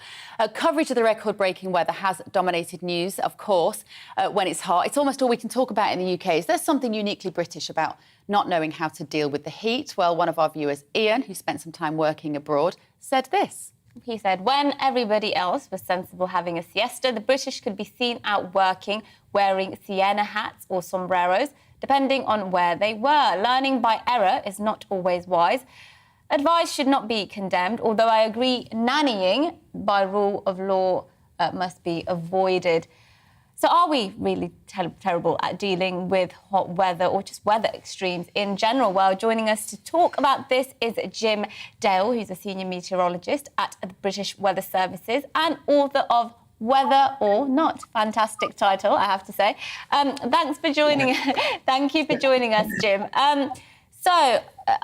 Coverage of the record-breaking weather has dominated news, of course, when it's hot. It's almost all we can talk about in the UK. Is there something uniquely British about not knowing how to deal with the heat? Well, one of our viewers, Ian, who spent some time working abroad, said this. He said, when everybody else was sensible having a siesta, the British could be seen out working, wearing sienna hats or sombreros, depending on where they were. Learning by error is not always wise. Advice should not be condemned, although I agree nannying by rule of law must be avoided. So are we really terrible at dealing with hot weather or just weather extremes in general? Well, joining us to talk about this is Jim Dale, who's a senior meteorologist at the British Weather Services and author of Whether or Not. Fantastic title, I have to say. Thanks for joining. Thank you for joining us, Jim.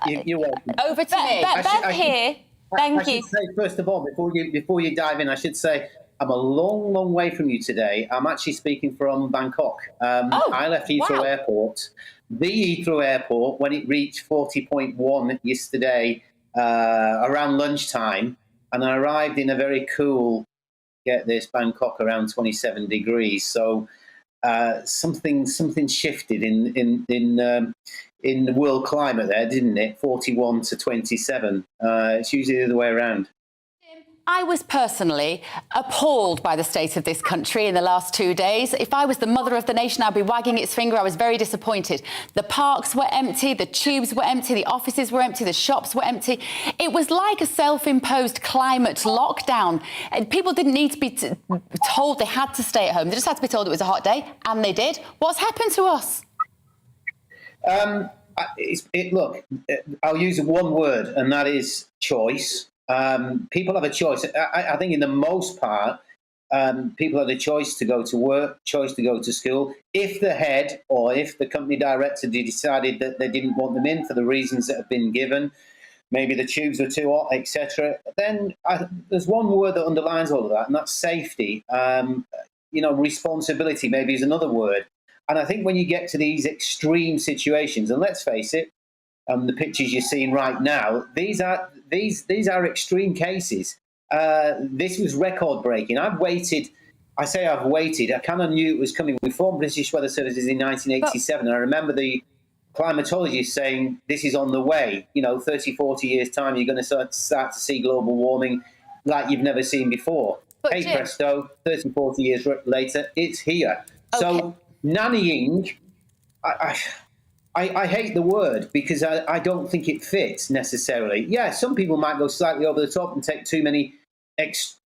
You're welcome. Over to me. Beth here. Thank you. I should say, first of all, before you dive in, I should say I'm a long, long way from you today. I'm actually speaking from Bangkok. I left Heathrow Airport, the Heathrow Airport, when it reached 40.1 yesterday around lunchtime, and I arrived in a very cool, get this, Bangkok around 27 degrees. So something shifted in the world climate there, didn't it? 41 to 27. It's usually the other way around. I was personally appalled by the state of this country in the last 2 days. If I was the mother of the nation, I'd be wagging its finger. I was very disappointed. The parks were empty, the tubes were empty, the offices were empty, the shops were empty. It was like a self-imposed climate lockdown. And people didn't need to be told they had to stay at home. They just had to be told it was a hot day, and they did. What's happened to us? Look, I'll use one word, and that is choice. People have a choice. I think in the most part, people have the choice to go to work, choice to go to school. If the head or if the company director decided that they didn't want them in for the reasons that have been given, maybe the tubes were too hot, etc., then there's one word that underlines all of that, and that's safety. Responsibility maybe is another word. And I think when you get to these extreme situations, and let's face it, the pictures you're seeing right now, these are extreme cases. This was record breaking. I've waited. I kind of knew it was coming. We formed British Weather Services in 1987. And I remember the climatologists saying this is on the way. 30, 40 years time, you're going to start to see global warming like you've never seen before. But hey, Jim, presto, 30, 40 years later, it's here. Okay. So nannying, I hate the word because I don't think it fits necessarily. Yeah, some people might go slightly over the top and take too many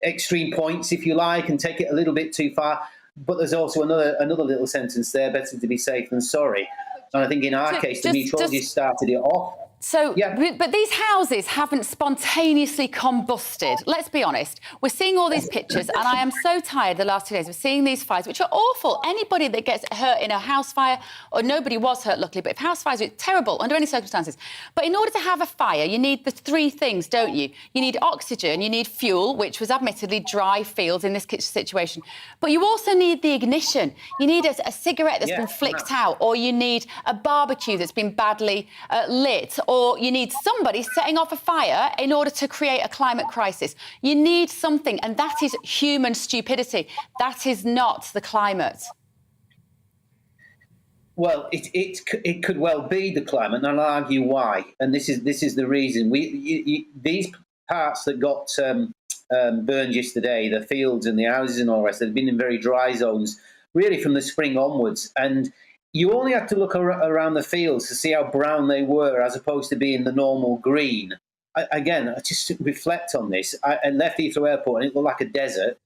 extreme points, if you like, and take it a little bit too far. But there's also another little sentence there, better to be safe than sorry. And I think in our case, the meteorologist started it off. So, but these houses haven't spontaneously combusted. Let's be honest. We're seeing all these pictures, and I am so tired the last 2 days of seeing these fires, which are awful. Anybody that gets hurt in a house fire, or nobody was hurt, luckily, but if house fires are terrible under any circumstances. But in order to have a fire, you need the three things, don't you? You need oxygen, you need fuel, which was admittedly dry fields in this situation. But you also need the ignition. You need a cigarette that's been flicked out, or you need a barbecue that's been badly lit, or you need somebody setting off a fire in order to create a climate crisis. You need something, and that is human stupidity. That is not the climate. Well, it could well be the climate, and I'll argue why. And this is the reason. These parts that got burned yesterday, the fields and the houses and all the rest, they've been in very dry zones, really from the spring onwards. And you only have to look around the fields to see how brown they were as opposed to being the normal green. I just reflect on this. I left Heathrow Airport and it looked like a desert.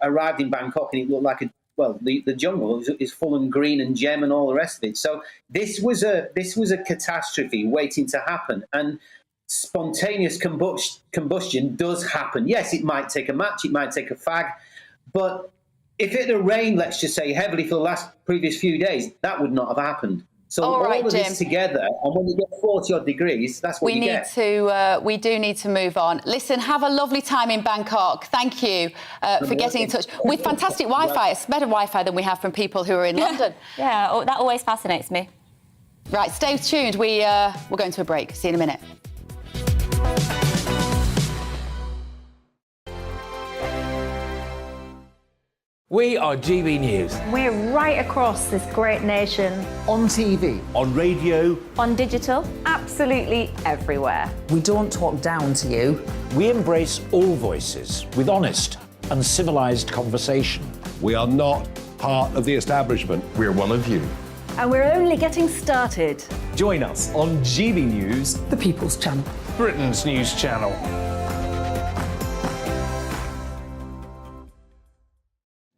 Arrived in Bangkok and it looked like the jungle is full of green and gem and all the rest of it. So this was a catastrophe waiting to happen. And spontaneous combustion does happen. Yes, it might take a match, it might take a fag, but if it had rained, let's just say, heavily for the previous few days, that would not have happened. So all of this together, and when you get 40-odd degrees, that's what you get. We do need to move on. Listen, have a lovely time in Bangkok. Thank you for getting in touch. With fantastic Wi-Fi. It's better Wi-Fi than we have from people who are in London. Yeah, that always fascinates me. Right, stay tuned. We're going to a break. See you in a minute. We are GB News. We're right across this great nation. On TV. On radio. On digital. Absolutely everywhere. We don't talk down to you. We embrace all voices with honest and civilised conversation. We are not part of the establishment. We're one of you. And we're only getting started. Join us on GB News, the People's Channel. Britain's news channel.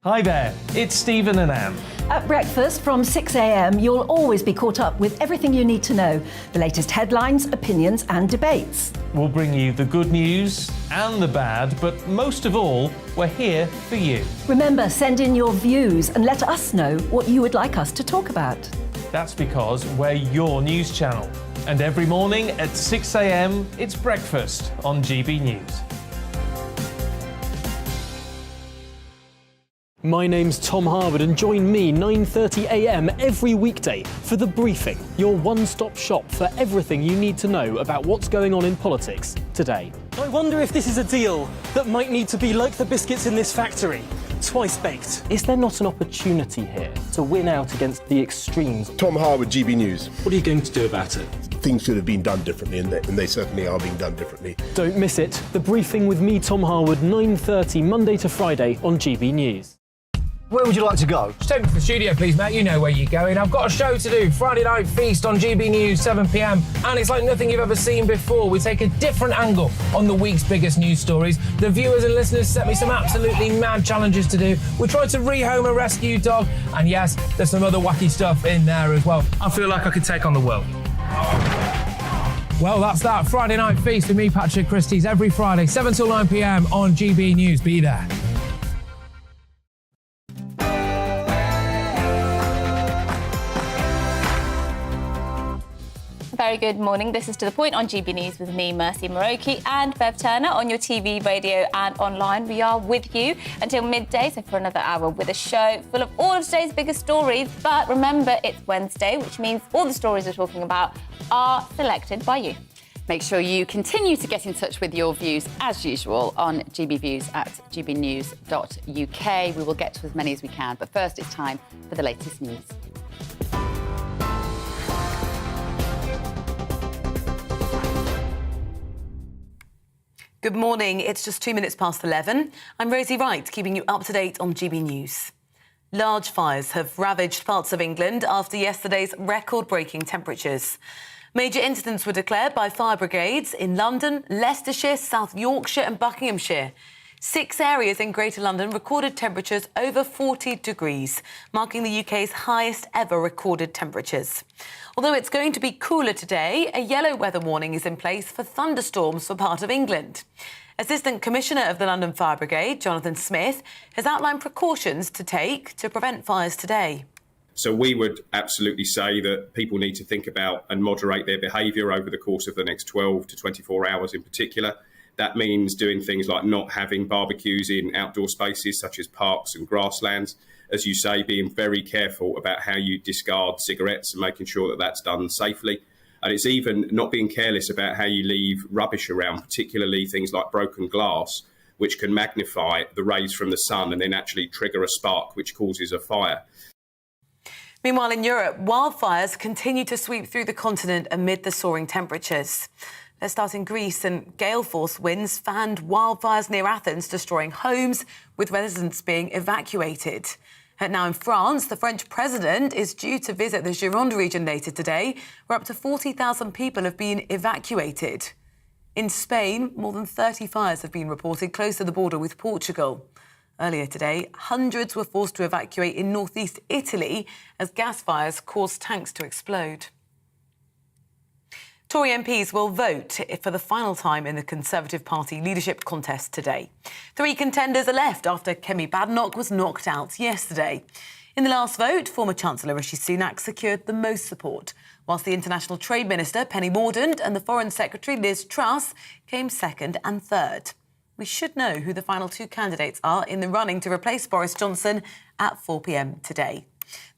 Hi there, it's Stephen and Anne. At breakfast from 6 a.m, you'll always be caught up with everything you need to know, the latest headlines, opinions and debates. We'll bring you the good news and the bad, but most of all, we're here for you. Remember, send in your views and let us know what you would like us to talk about. That's because we're your news channel. And every morning at 6 a.m, it's breakfast on GB News. My name's Tom Harwood and join me 9:30 a.m. every weekday for The Briefing, your one-stop shop for everything you need to know about what's going on in politics today. I wonder if this is a deal that might need to be like the biscuits in this factory, twice baked. Is there not an opportunity here to win out against the extremes? Tom Harwood, GB News. What are you going to do about it? Things should have been done differently, and they certainly are being done differently. Don't miss it. The Briefing with me, Tom Harwood, 9:30 Monday to Friday on GB News. Where would you like to go? Just take me to the studio, please, Matt. You know where you're going. I've got a show to do. Friday Night Feast on GB News, 7 p.m. And it's like nothing you've ever seen before. We take a different angle on the week's biggest news stories. The viewers and listeners set me some absolutely mad challenges to do. We tried to rehome a rescue dog. And yes, there's some other wacky stuff in there as well. I feel like I could take on the world. Well, that's that. Friday Night Feast with me, Patrick Christie's, every Friday, 7 till 9 p.m. on GB News. Be there. Very good morning. This is To The Point on GB News with me, Mercy Moroki, and Bev Turner on your TV, radio and online. We are with you until midday, so for another hour with a show full of all of today's biggest stories. But remember, it's Wednesday, which means all the stories we're talking about are selected by you. Make sure you continue to get in touch with your views, as usual, on gbviews at gbnews.uk. We will get to as many as we can, but first it's time for the latest news. Good morning. It's just 2 minutes past 11. I'm Rosie Wright, keeping you up to date on GB News. Large fires have ravaged parts of England after yesterday's record-breaking temperatures. Major incidents were declared by fire brigades in London, Leicestershire, South Yorkshire and Buckinghamshire. 6 areas in Greater London recorded temperatures over 40 degrees, marking the UK's highest ever recorded temperatures. Although it's going to be cooler today, a yellow weather warning is in place for thunderstorms for part of England. Assistant Commissioner of the London Fire Brigade, Jonathan Smith, has outlined precautions to take to prevent fires today. So we would absolutely say that people need to think about and moderate their behaviour over the course of the next 12 to 24 hours in particular. That means doing things like not having barbecues in outdoor spaces such as parks and grasslands. As you say, being very careful about how you discard cigarettes and making sure that that's done safely. And it's even not being careless about how you leave rubbish around, particularly things like broken glass, which can magnify the rays from the sun and then actually trigger a spark which causes a fire. Meanwhile, in Europe, wildfires continue to sweep through the continent amid the soaring temperatures. Let's start in Greece, and gale-force winds fanned wildfires near Athens, destroying homes, with residents being evacuated. And now in France, the French president is due to visit the Gironde region later today, where up to 40,000 people have been evacuated. In Spain, more than 30 fires have been reported close to the border with Portugal. Earlier today, hundreds were forced to evacuate in northeast Italy as gas fires caused tanks to explode. Tory MPs will vote for the final time in the Conservative Party leadership contest today. 3 contenders are left after Kemi Badenoch was knocked out yesterday. In the last vote, former Chancellor Rishi Sunak secured the most support, whilst the International Trade Minister Penny Mordaunt and the Foreign Secretary Liz Truss came second and third. We should know who the final 2 candidates are in the running to replace Boris Johnson at 4 p.m. today.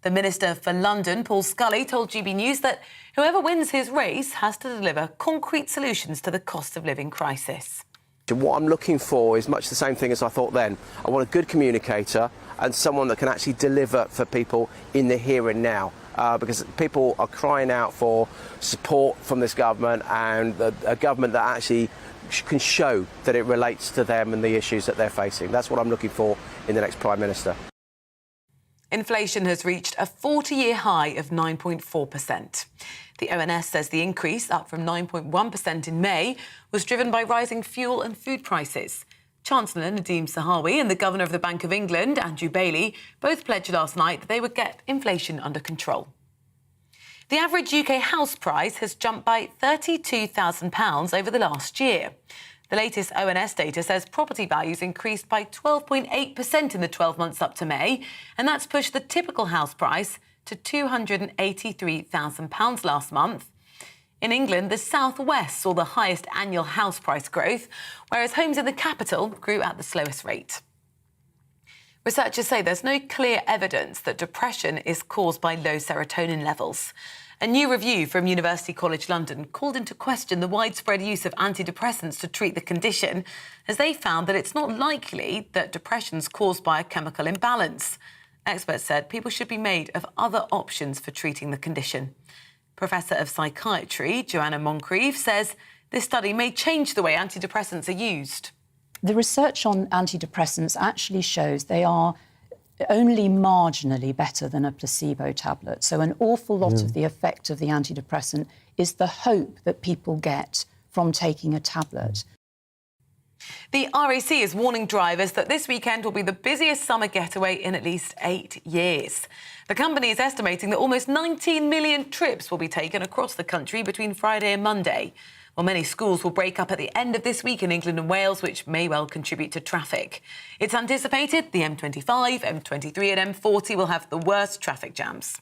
The Minister for London, Paul Scully, told GB News that whoever wins his race has to deliver concrete solutions to the cost of living crisis. What I'm looking for is much the same thing as I thought then. I want a good communicator and someone that can actually deliver for people in the here and now. Because people are crying out for support from this government, and a government that actually can show that it relates to them and the issues that they're facing. That's what I'm looking for in the next Prime Minister. Inflation has reached a 40-year high of 9.4%. The ONS says the increase, up from 9.1% in May, was driven by rising fuel and food prices. Chancellor Nadhim Zahawi and the Governor of the Bank of England, Andrew Bailey, both pledged last night that they would get inflation under control. The average UK house price has jumped by £32,000 over the last year. The latest ONS data says property values increased by 12.8% in the 12 months up to May, and that's pushed the typical house price to £283,000 last month. In England, the South West saw the highest annual house price growth, whereas homes in the capital grew at the slowest rate. Researchers say there's no clear evidence that depression is caused by low serotonin levels. A new review from University College London called into question the widespread use of antidepressants to treat the condition, as they found that it's not likely that depression is caused by a chemical imbalance. Experts said people should be made of other options for treating the condition. Professor of Psychiatry Joanna Moncrief says this study may change the way antidepressants are used. The research on antidepressants actually shows they are only marginally better than a placebo tablet. So an awful lot of the effect of the antidepressant is the hope that people get from taking a tablet. The RAC is warning drivers that this weekend will be the busiest summer getaway in at least 8 years. The company is estimating that almost 19 million trips will be taken across the country between Friday and Monday. Well, many schools will break up at the end of this week in England and Wales, which may well contribute to traffic. It's anticipated the M25, M23 and M40 will have the worst traffic jams.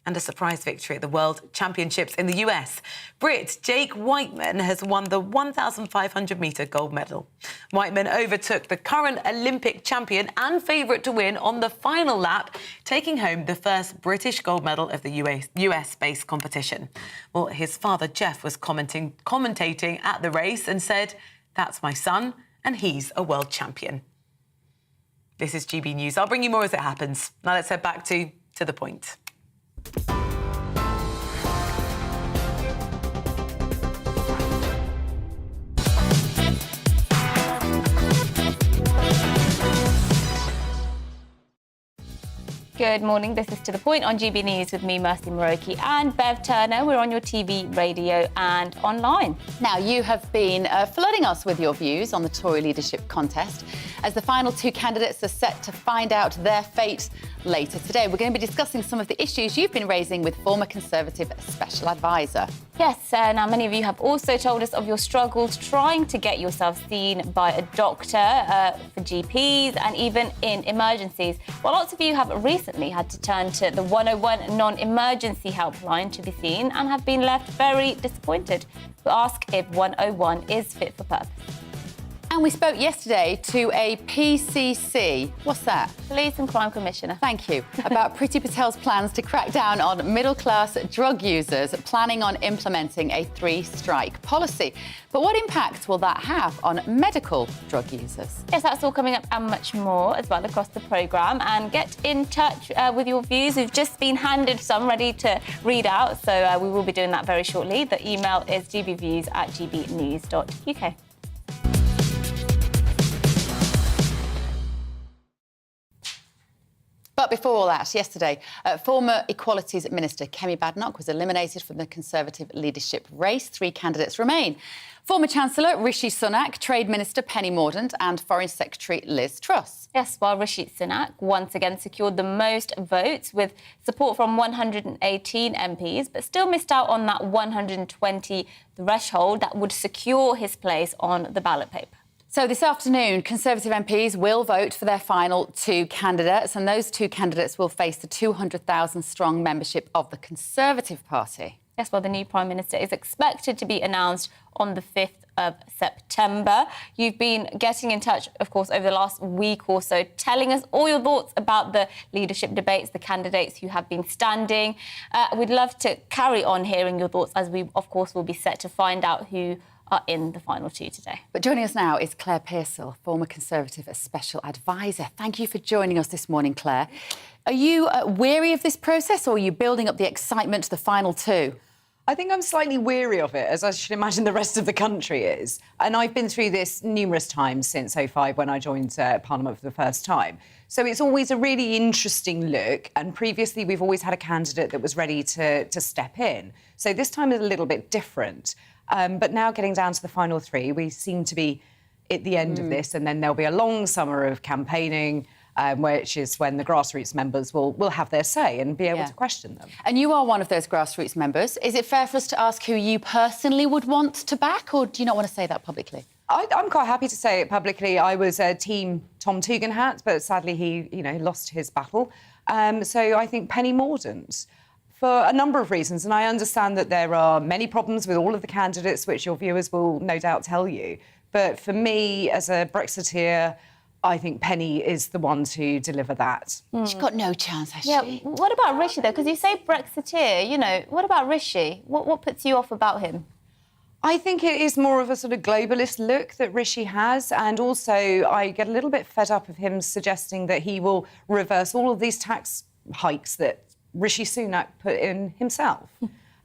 And a surprise victory at the World Championships in the US. Brit Jake Whiteman has won the 1,500-metre gold medal. Whiteman overtook the current Olympic champion and favourite to win on the final lap, taking home the first British gold medal of the US-based competition. Well, his father, Jeff, was commentating at the race and said, "That's my son, and he's a world champion." This is GB News. I'll bring you more as it happens. Now let's head back to the point. Good morning, this is To The Point on GB News with me, Mercy Moroki, and Bev Turner. We're on your TV, radio and online. Now, you have been flooding us with your views on the Tory leadership contest as the final two candidates are set to find out their fate later today. We're going to be discussing some of the issues you've been raising with former Conservative Special Advisor. Yes, now many of you have also told us of your struggles trying to get yourself seen by a doctor for GPs and even in emergencies. Well, lots of you have recently had to turn to the 101 non-emergency helpline to be seen and have been left very disappointed. We ask if 101 is fit for purpose. And we spoke yesterday to a PCC. What's that? Police and Crime Commissioner. Thank you. About Priti Patel's plans to crack down on middle-class drug users, planning on implementing a 3-strike policy. But what impact will that have on medical drug users? Yes, that's all coming up and much more as well across the programme. And get in touch with your views. We've just been handed some ready to read out, so we will be doing that very shortly. The email is gbviews@gbnews.uk. But before all that, yesterday, former Equalities Minister Kemi Badenoch was eliminated from the Conservative leadership race. 3 candidates remain. Former Chancellor Rishi Sunak, Trade Minister Penny Mordaunt and Foreign Secretary Liz Truss. Yes, while Rishi Sunak once again secured the most votes with support from 118 MPs, but still missed out on that 120 threshold that would secure his place on the ballot paper. So this afternoon, Conservative MPs will vote for their final 2 candidates, and those 2 candidates will face the 200,000-strong membership of the Conservative Party. Yes, well, the new Prime Minister is expected to be announced on the 5th of September. You've been getting in touch, of course, over the last week or so, telling us all your thoughts about the leadership debates, the candidates who have been standing. We'd love to carry on hearing your thoughts as we, of course, will be set to find out who are in the final 2 today. But joining us now is Claire Pearsall, former Conservative Special Advisor. Thank you for joining us this morning, Claire. Are you weary of this process, or are you building up the excitement to the final 2? I think I'm slightly weary of it, as I should imagine the rest of the country is. And I've been through this numerous times since 2005 when I joined Parliament for the first time. So it's always a really interesting look. And previously, we've always had a candidate that was ready to step in. So this time is a little bit different. But now getting down to the final 3, we seem to be at the end of this, and then there'll be a long summer of campaigning, which is when the grassroots members will have their say and be able to question them. And you are one of those grassroots members. Is it fair for us to ask who you personally would want to back, or do you not want to say that publicly? I'm quite happy to say it publicly. I was team Tom Tugendhat, but sadly he, lost his battle. So I think Penny Mordaunt, for a number of reasons. And I understand that there are many problems with all of the candidates, which your viewers will no doubt tell you. But for me, as a Brexiteer, I think Penny is the one to deliver that. She's got no chance, has she? Yeah, what about Rishi, though? Because you say Brexiteer, what about Rishi? What puts you off about him? I think it is more of a sort of globalist look that Rishi has, and also I get a little bit fed up of him suggesting that he will reverse all of these tax hikes that Rishi Sunak put in himself.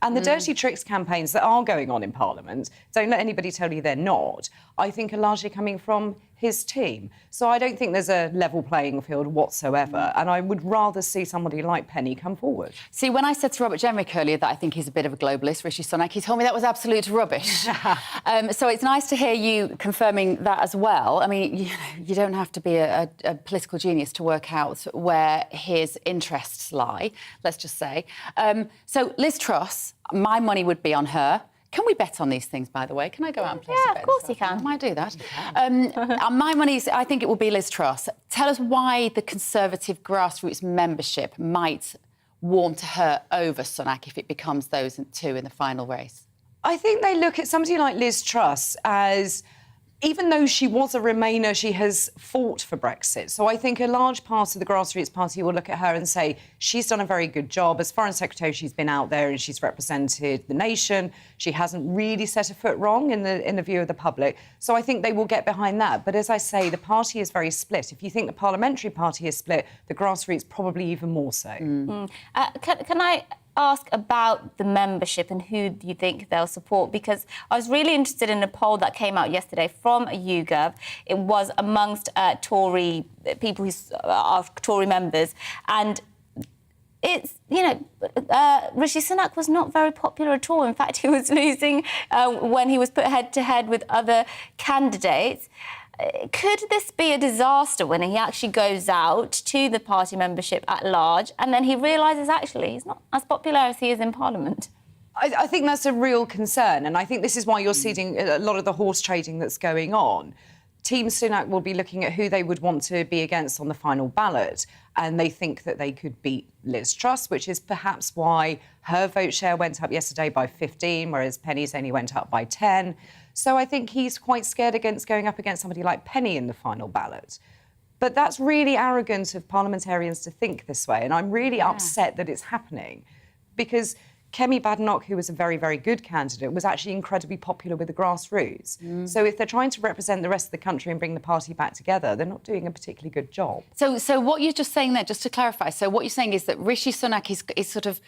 And the dirty tricks campaigns that are going on in Parliament, don't let anybody tell you they're not, I think are largely coming from his team. So I don't think there's a level playing field whatsoever, and I would rather see somebody like Penny come forward. See, when I said to Robert Jenrick earlier that I think he's a bit of a globalist, Rishi Sunak, he told me that was absolute rubbish. So it's nice to hear you confirming that as well. I mean, you don't have to be a political genius to work out where his interests lie, let's just say. So Liz Truss, my money would be on her. Can we bet on these things, by the way? Can I go out and place a bet? Yeah, of course you can. I might do that. My money's, I think it will be Liz Truss. Tell us why the Conservative grassroots membership might warm to her over Sunak if it becomes those two in the final race. I think they look at somebody like Liz Truss as, even though she was a Remainer, she has fought for Brexit. So I think a large part of the grassroots party will look at her and say she's done a very good job. As Foreign Secretary, she's been out there and she's represented the nation. She hasn't really set a foot wrong in the view of the public. So I think they will get behind that. But as I say, the party is very split. If you think the parliamentary party is split, the grassroots probably even more so. Can I ask about the membership and who do you think they'll support? Because I was really interested in a poll that came out yesterday from YouGov. It was amongst Tory people who are Tory members, and it's, Rishi Sunak was not very popular at all. In fact, he was losing when he was put head-to-head with other candidates. Could this be a disaster when he actually goes out to the party membership at large and then he realises, actually, he's not as popular as he is in Parliament? I think that's a real concern, and I think this is why you're seeing a lot of the horse trading that's going on. Team Sunak will be looking at who they would want to be against on the final ballot, and they think that they could beat Liz Truss, which is perhaps why her vote share went up yesterday by 15, whereas Penny's only went up by 10. So I think he's quite scared against going up against somebody like Penny in the final ballot. But that's really arrogant of parliamentarians to think this way, and I'm really upset that it's happening, because Kemi Badenoch, who was a very, very good candidate, was actually incredibly popular with the grassroots. So if they're trying to represent the rest of the country and bring the party back together, they're not doing a particularly good job. So what you're just saying there, just to clarify, so what you're saying is that Rishi Sunak is sort of...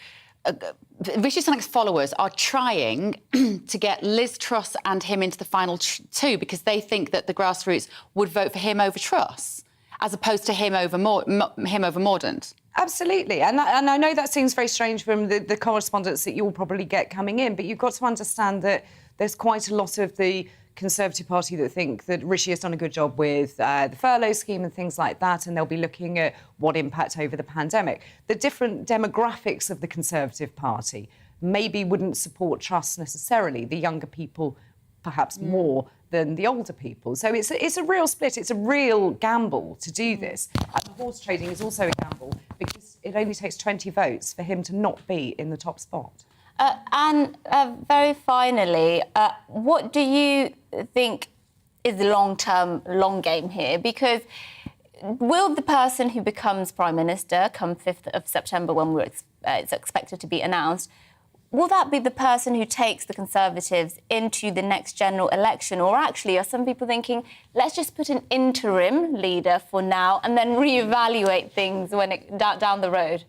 Rishi Sunak's followers are trying to get Liz Truss and him into the final two because they think that the grassroots would vote for him over Truss, as opposed to him over Mordaunt. Absolutely. And I know that seems very strange from the correspondence that you'll probably get coming in, but you've got to understand that there's quite a lot of the Conservative Party that think that Rishi has done a good job with the furlough scheme and things like that, and they'll be looking at what impact over the pandemic. The different demographics of the Conservative Party maybe wouldn't support Truss necessarily, the younger people perhaps more than the older people. So it's a real split, it's a real gamble to do this. And the horse trading is also a gamble because it only takes 20 votes for him to not be in the top spot. And very finally, what do you think is the long game here? Because will the person who becomes Prime Minister come 5th of September when it's expected to be announced, will that be the person who takes the Conservatives into the next general election? Or actually, are some people thinking, let's just put an interim leader for now and then reevaluate things when down the road?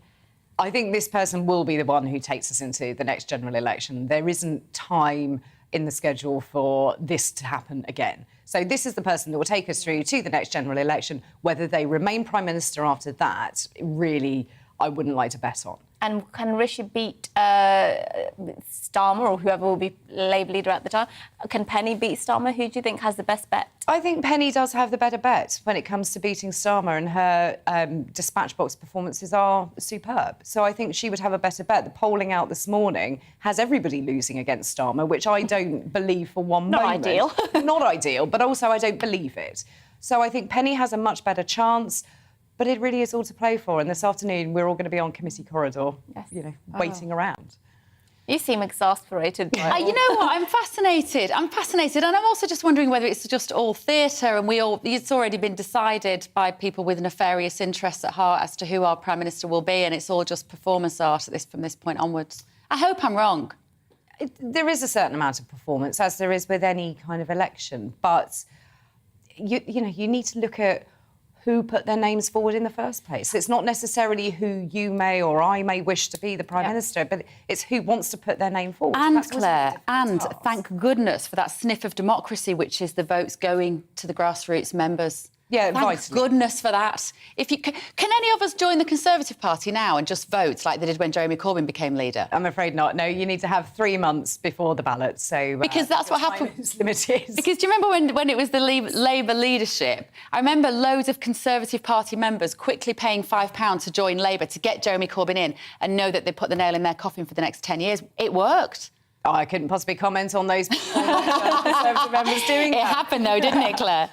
I think this person will be the one who takes us into the next general election. There isn't time in the schedule for this to happen again. So this is the person that will take us through to the next general election. Whether they remain Prime Minister after that, really, I wouldn't like to bet on. And can Rishi beat Starmer or whoever will be Labour leader at the time? Can Penny beat Starmer? Who do you think has the best bet? I think Penny does have the better bet when it comes to beating Starmer, and her dispatch box performances are superb. So I think she would have a better bet. The polling out this morning has everybody losing against Starmer, which I don't believe for one moment. Not ideal. Not ideal, but also I don't believe it. So I think Penny has a much better chance. But it really is all to play for. And this afternoon, we're all going to be on committee corridor, waiting around. You seem exasperated by You know what? I'm fascinated. And I'm also just wondering whether it's just all theatre and it's already been decided by people with nefarious interests at heart as to who our Prime Minister will be, and it's all just performance art from this point onwards. I hope I'm wrong. There is a certain amount of performance, as there is with any kind of election. But, you need to look at who put their names forward in the first place. It's not necessarily who you may or I may wish to be the Prime Minister, but it's who wants to put their name forward. And That's Claire, and thank goodness for that sniff of democracy, which is the votes going to the grassroots members. Yeah, thank goodness for that. If you can any of us join the Conservative Party now and just vote like they did when Jeremy Corbyn became leader? I'm afraid not. No, you need to have 3 months before the ballot. So because that's what happened. Limited. Because do you remember when it was the Labour leadership? I remember loads of Conservative Party members quickly paying £5 to join Labour to get Jeremy Corbyn in and know that they put the nail in their coffin for the next 10 years. It worked. Oh, I couldn't possibly comment on those Conservative members doing that. It happened, though, didn't it, Claire?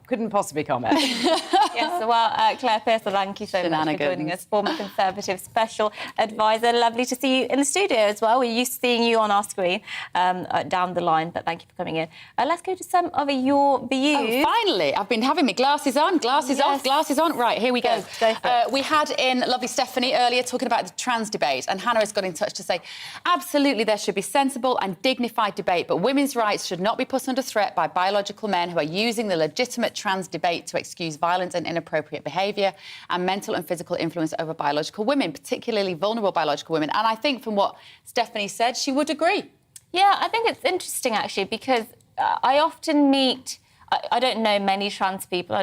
Couldn't possibly comment. Yes, well, Claire Pearson, thank you so much for joining us, former Conservative Special Advisor. Lovely to see you in the studio as well. We're used to seeing you on our screen down the line, but thank you for coming in. Let's go to some of your views. Oh, finally, I've been having my glasses on, glasses off, glasses on. Right, here we go. We had in lovely Stephanie earlier talking about the trans debate, and Hannah has got in touch to say, absolutely, there should be sensible and dignified debate, but women's rights should not be put under threat by biological men who are using the legitimate trans debate to excuse violence and inappropriate behaviour and mental and physical influence over biological women, particularly vulnerable biological women. And I think from what Stephanie said, she would agree. Yeah, I think it's interesting, actually, because I often meet... I don't know many trans people.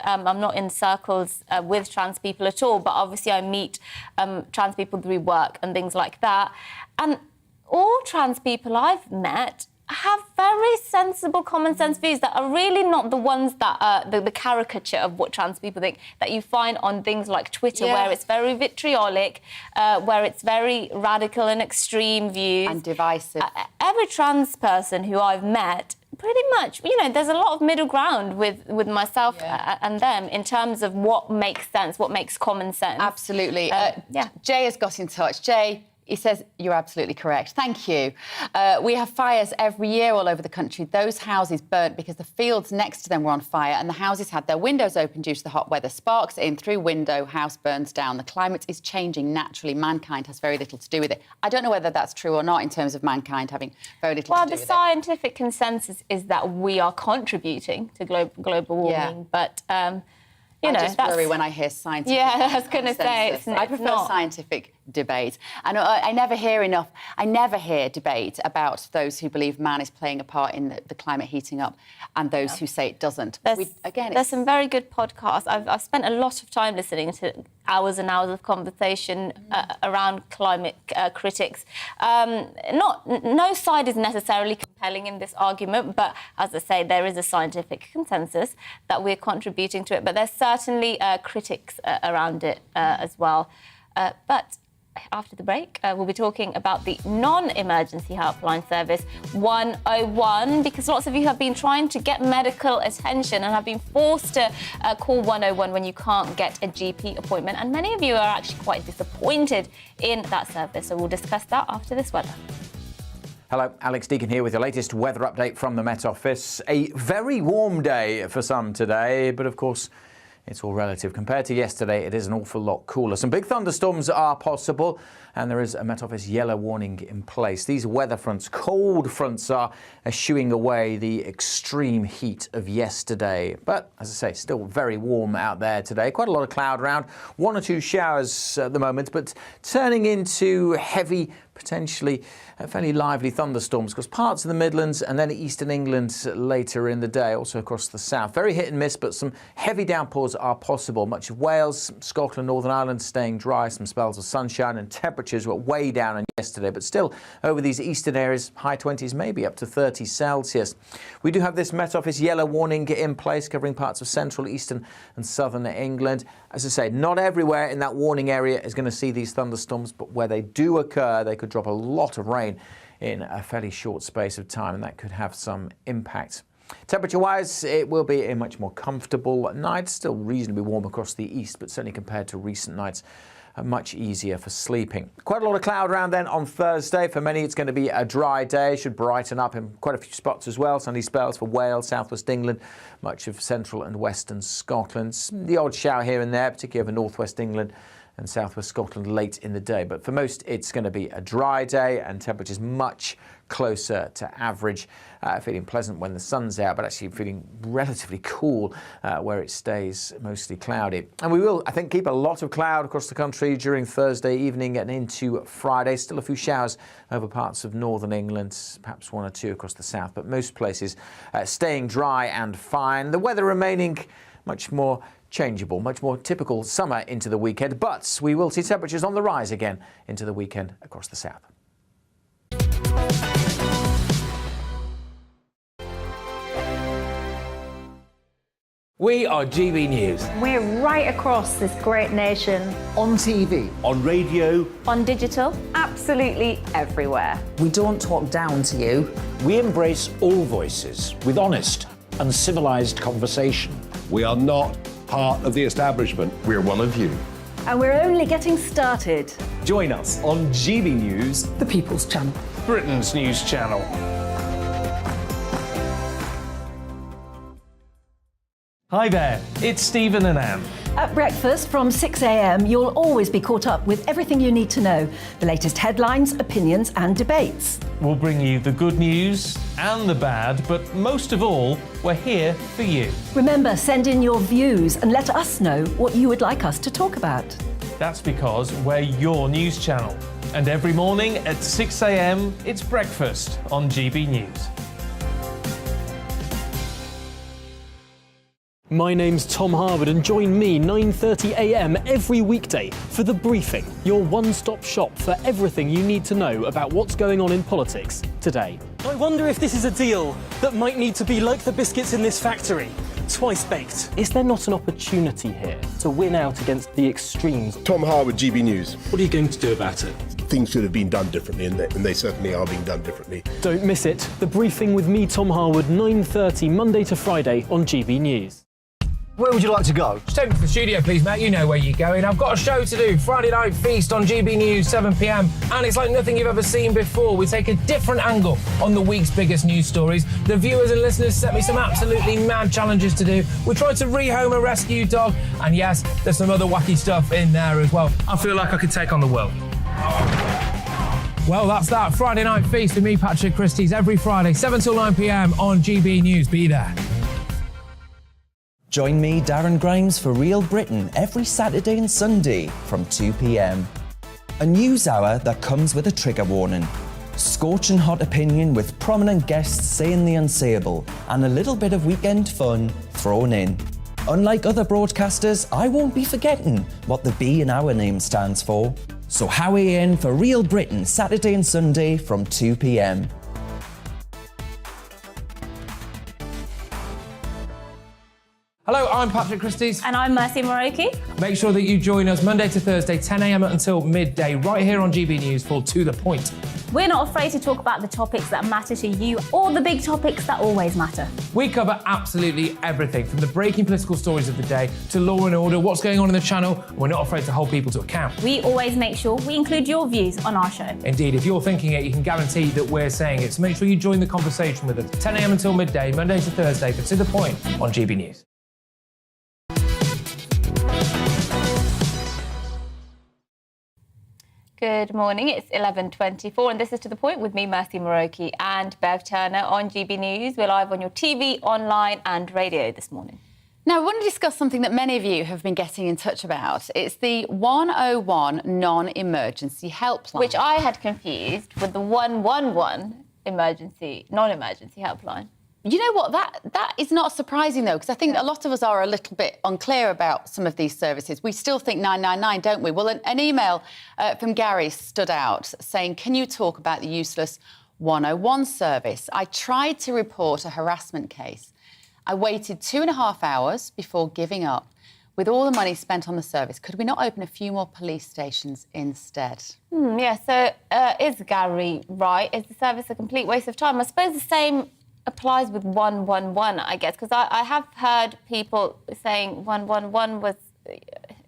I'm not in circles with trans people at all, but obviously I meet trans people through work and things like that. And all trans people I've met have very sensible, common-sense views that are really not the ones that are the caricature of what trans people think that you find on things like Twitter, where it's very vitriolic, where it's very radical and extreme views. And divisive. Every trans person who I've met, pretty much, there's a lot of middle ground with myself and them in terms of what makes sense, what makes common sense. Absolutely. Jay has got in touch. Jay, he says, you're absolutely correct. Thank you. We have fires every year all over the country. Those houses burnt because the fields next to them were on fire and the houses had their windows open due to the hot weather. Sparks in through window, house burns down. The climate is changing naturally. Mankind has very little to do with it. I don't know whether that's true or not in terms of mankind having very little to do with it. Well, the scientific consensus is that we are contributing to global warming, but... I just worry when I hear scientific. Yeah, I was going to say I prefer scientific debate. And I never hear debate about those who believe man is playing a part in the climate heating up and those who say it doesn't. There's some very good podcasts. I've spent a lot of time listening to hours and hours of conversation around climate critics. No side is necessarily compelling in this argument, but as I say, there is a scientific consensus that we're contributing to it. But there's certainly critics around it as well. But after the break, we'll be talking about the non-emergency helpline service 101, because lots of you have been trying to get medical attention and have been forced to call 101 when you can't get a GP appointment. And many of you are actually quite disappointed in that service. So we'll discuss that after this weather. Hello, Alex Deacon here with your latest weather update from the Met Office. A very warm day for some today, but of course, it's all relative. Compared to yesterday, it is an awful lot cooler. Some big thunderstorms are possible, and there is a Met Office yellow warning in place. These weather fronts, cold fronts, are eschewing away the extreme heat of yesterday. But, as I say, still very warm out there today. Quite a lot of cloud around. 1 or 2 showers at the moment, but turning into heavy, potentially fairly lively thunderstorms across parts of the Midlands and then eastern England later in the day, also across the south. Very hit and miss, but some heavy downpours are possible. Much of Wales, Scotland, Northern Ireland staying dry, some spells of sunshine, and temperatures were way down on yesterday, but still over these eastern areas, high 20s, maybe up to 30 Celsius. We do have this Met Office yellow warning in place covering parts of central, eastern and southern England. As I say, not everywhere in that warning area is going to see these thunderstorms, but where they do occur, they could drop a lot of rain in a fairly short space of time, and that could have some impact. Temperature-wise, it will be a much more comfortable night, still reasonably warm across the east, but certainly compared to recent nights, much easier for sleeping. Quite a lot of cloud around then on Thursday. For many, it's going to be a dry day. Should brighten up in quite a few spots as well. Sunny spells for Wales, southwest England, much of central and western Scotland. The odd shower here and there, particularly over northwest England and southwest Scotland late in the day. But for most, it's going to be a dry day and temperatures much closer to average. Feeling pleasant when the sun's out, but actually feeling relatively cool where it stays mostly cloudy. And we will, I think, keep a lot of cloud across the country during Thursday evening and into Friday. Still a few showers over parts of northern England, perhaps one or two across the south, but most places staying dry and fine. The weather remaining much more changeable, much more typical summer into the weekend, but we will see temperatures on the rise again into the weekend across the south. We are GB News. We're right across this great nation. On TV. On radio. On digital. Absolutely everywhere. We don't talk down to you. We embrace all voices with honest and civilised conversation. We are not part of the establishment. We're one of you. And we're only getting started. Join us on GB News, The People's Channel. Britain's news channel. Hi there, it's Stephen and Anne. At breakfast from 6 a.m, you'll always be caught up with everything you need to know, the latest headlines, opinions and debates. We'll bring you the good news and the bad, but most of all, we're here for you. Remember, send in your views and let us know what you would like us to talk about. That's because we're your news channel. And every morning at 6 a.m, it's breakfast on GB News. My name's Tom Harwood and join me 9:30 a.m. every weekday for The Briefing, your one-stop shop for everything you need to know about what's going on in politics today. I wonder if this is a deal that might need to be like the biscuits in this factory, twice baked. Is there not an opportunity here to win out against the extremes? Tom Harwood, GB News. What are you going to do about it? Things should have been done differently, and they certainly are being done differently. Don't miss it. The Briefing with me, Tom Harwood, 9:30 Monday to Friday on GB News. Where would you like to go? Just take me to the studio, please, mate. You know where you're going. I've got a show to do. Friday Night Feast on GB News, 7 p.m. And it's like nothing you've ever seen before. We take a different angle on the week's biggest news stories. The viewers and listeners set me some absolutely mad challenges to do. We tried to rehome a rescue dog. And yes, there's some other wacky stuff in there as well. I feel like I could take on the world. Well, that's that. Friday Night Feast with me, Patrick Christie's, every Friday, 7 till 9 p.m. on GB News. Be there. Join me, Darren Grimes, for Real Britain every Saturday and Sunday from 2 p.m. A news hour that comes with a trigger warning. Scorching hot opinion with prominent guests saying the unsayable and a little bit of weekend fun thrown in. Unlike other broadcasters, I won't be forgetting what the B in our name stands for. So howie in for Real Britain Saturday and Sunday from 2 p.m. Hello, I'm Patrick Christie's. And I'm Mercy Moroki. Make sure that you join us Monday to Thursday, 10 a.m. until midday, right here on GB News for To The Point. We're not afraid to talk about the topics that matter to you or the big topics that always matter. We cover absolutely everything, from the breaking political stories of the day to law and order, what's going on in the channel. We're not afraid to hold people to account. We always make sure we include your views on our show. Indeed, if you're thinking it, you can guarantee that we're saying it. So make sure you join the conversation with us, 10 a.m. until midday, Monday to Thursday, for To The Point on GB News. Good morning, it's 11:24 and this is To The Point with me, Mercy Moroki and Bev Turner on GB News. We're live on your TV, online and radio this morning. Now, I want to discuss something that many of you have been getting in touch about. It's the 101 non-emergency helpline. Which I had confused with the 111 non-emergency helpline. You know what, that is not surprising, though, because I think a lot of us are a little bit unclear about some of these services. We still think 999, don't we? Well, an email from Gary stood out saying, can you talk about the useless 101 service? I tried to report a harassment case. I waited 2.5 hours before giving up. With all the money spent on the service, could we not open a few more police stations instead? So is Gary right? Is the service a complete waste of time? I suppose the same applies with 111, I guess, because I have heard people saying 111 was...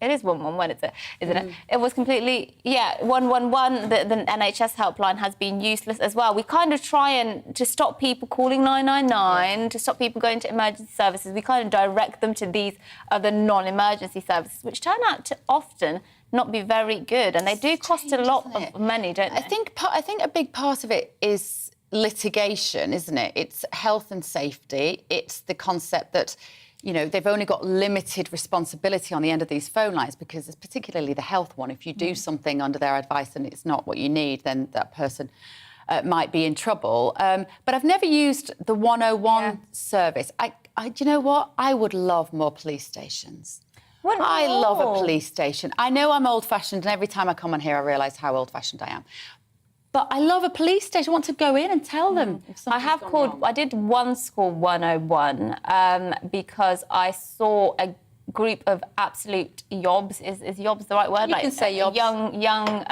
It is 111, isn't it? It was completely... 111, the NHS helpline has been useless as well. We kind of try to stop people calling 999, to stop people going to emergency services. We kind of direct them to these other non-emergency services, which turn out to often not be very good, and they do cost a lot of money, don't they? I think a big part of it is litigation, isn't it? It's health and safety. It's the concept that, you know, they've only got limited responsibility on the end of these phone lines, because it's particularly the health one. If you do something under their advice and it's not what you need, then that person might be in trouble. But I've never used the 101 service. Do you know what? I would love more police stations. I love a police station. I know I'm old-fashioned, and every time I come on here, I realise how old-fashioned I am. But I love a police station. I want to go in and tell them. I did once call 101 because I saw a group of absolute yobs. Is yobs the right word? You can say yobs. Young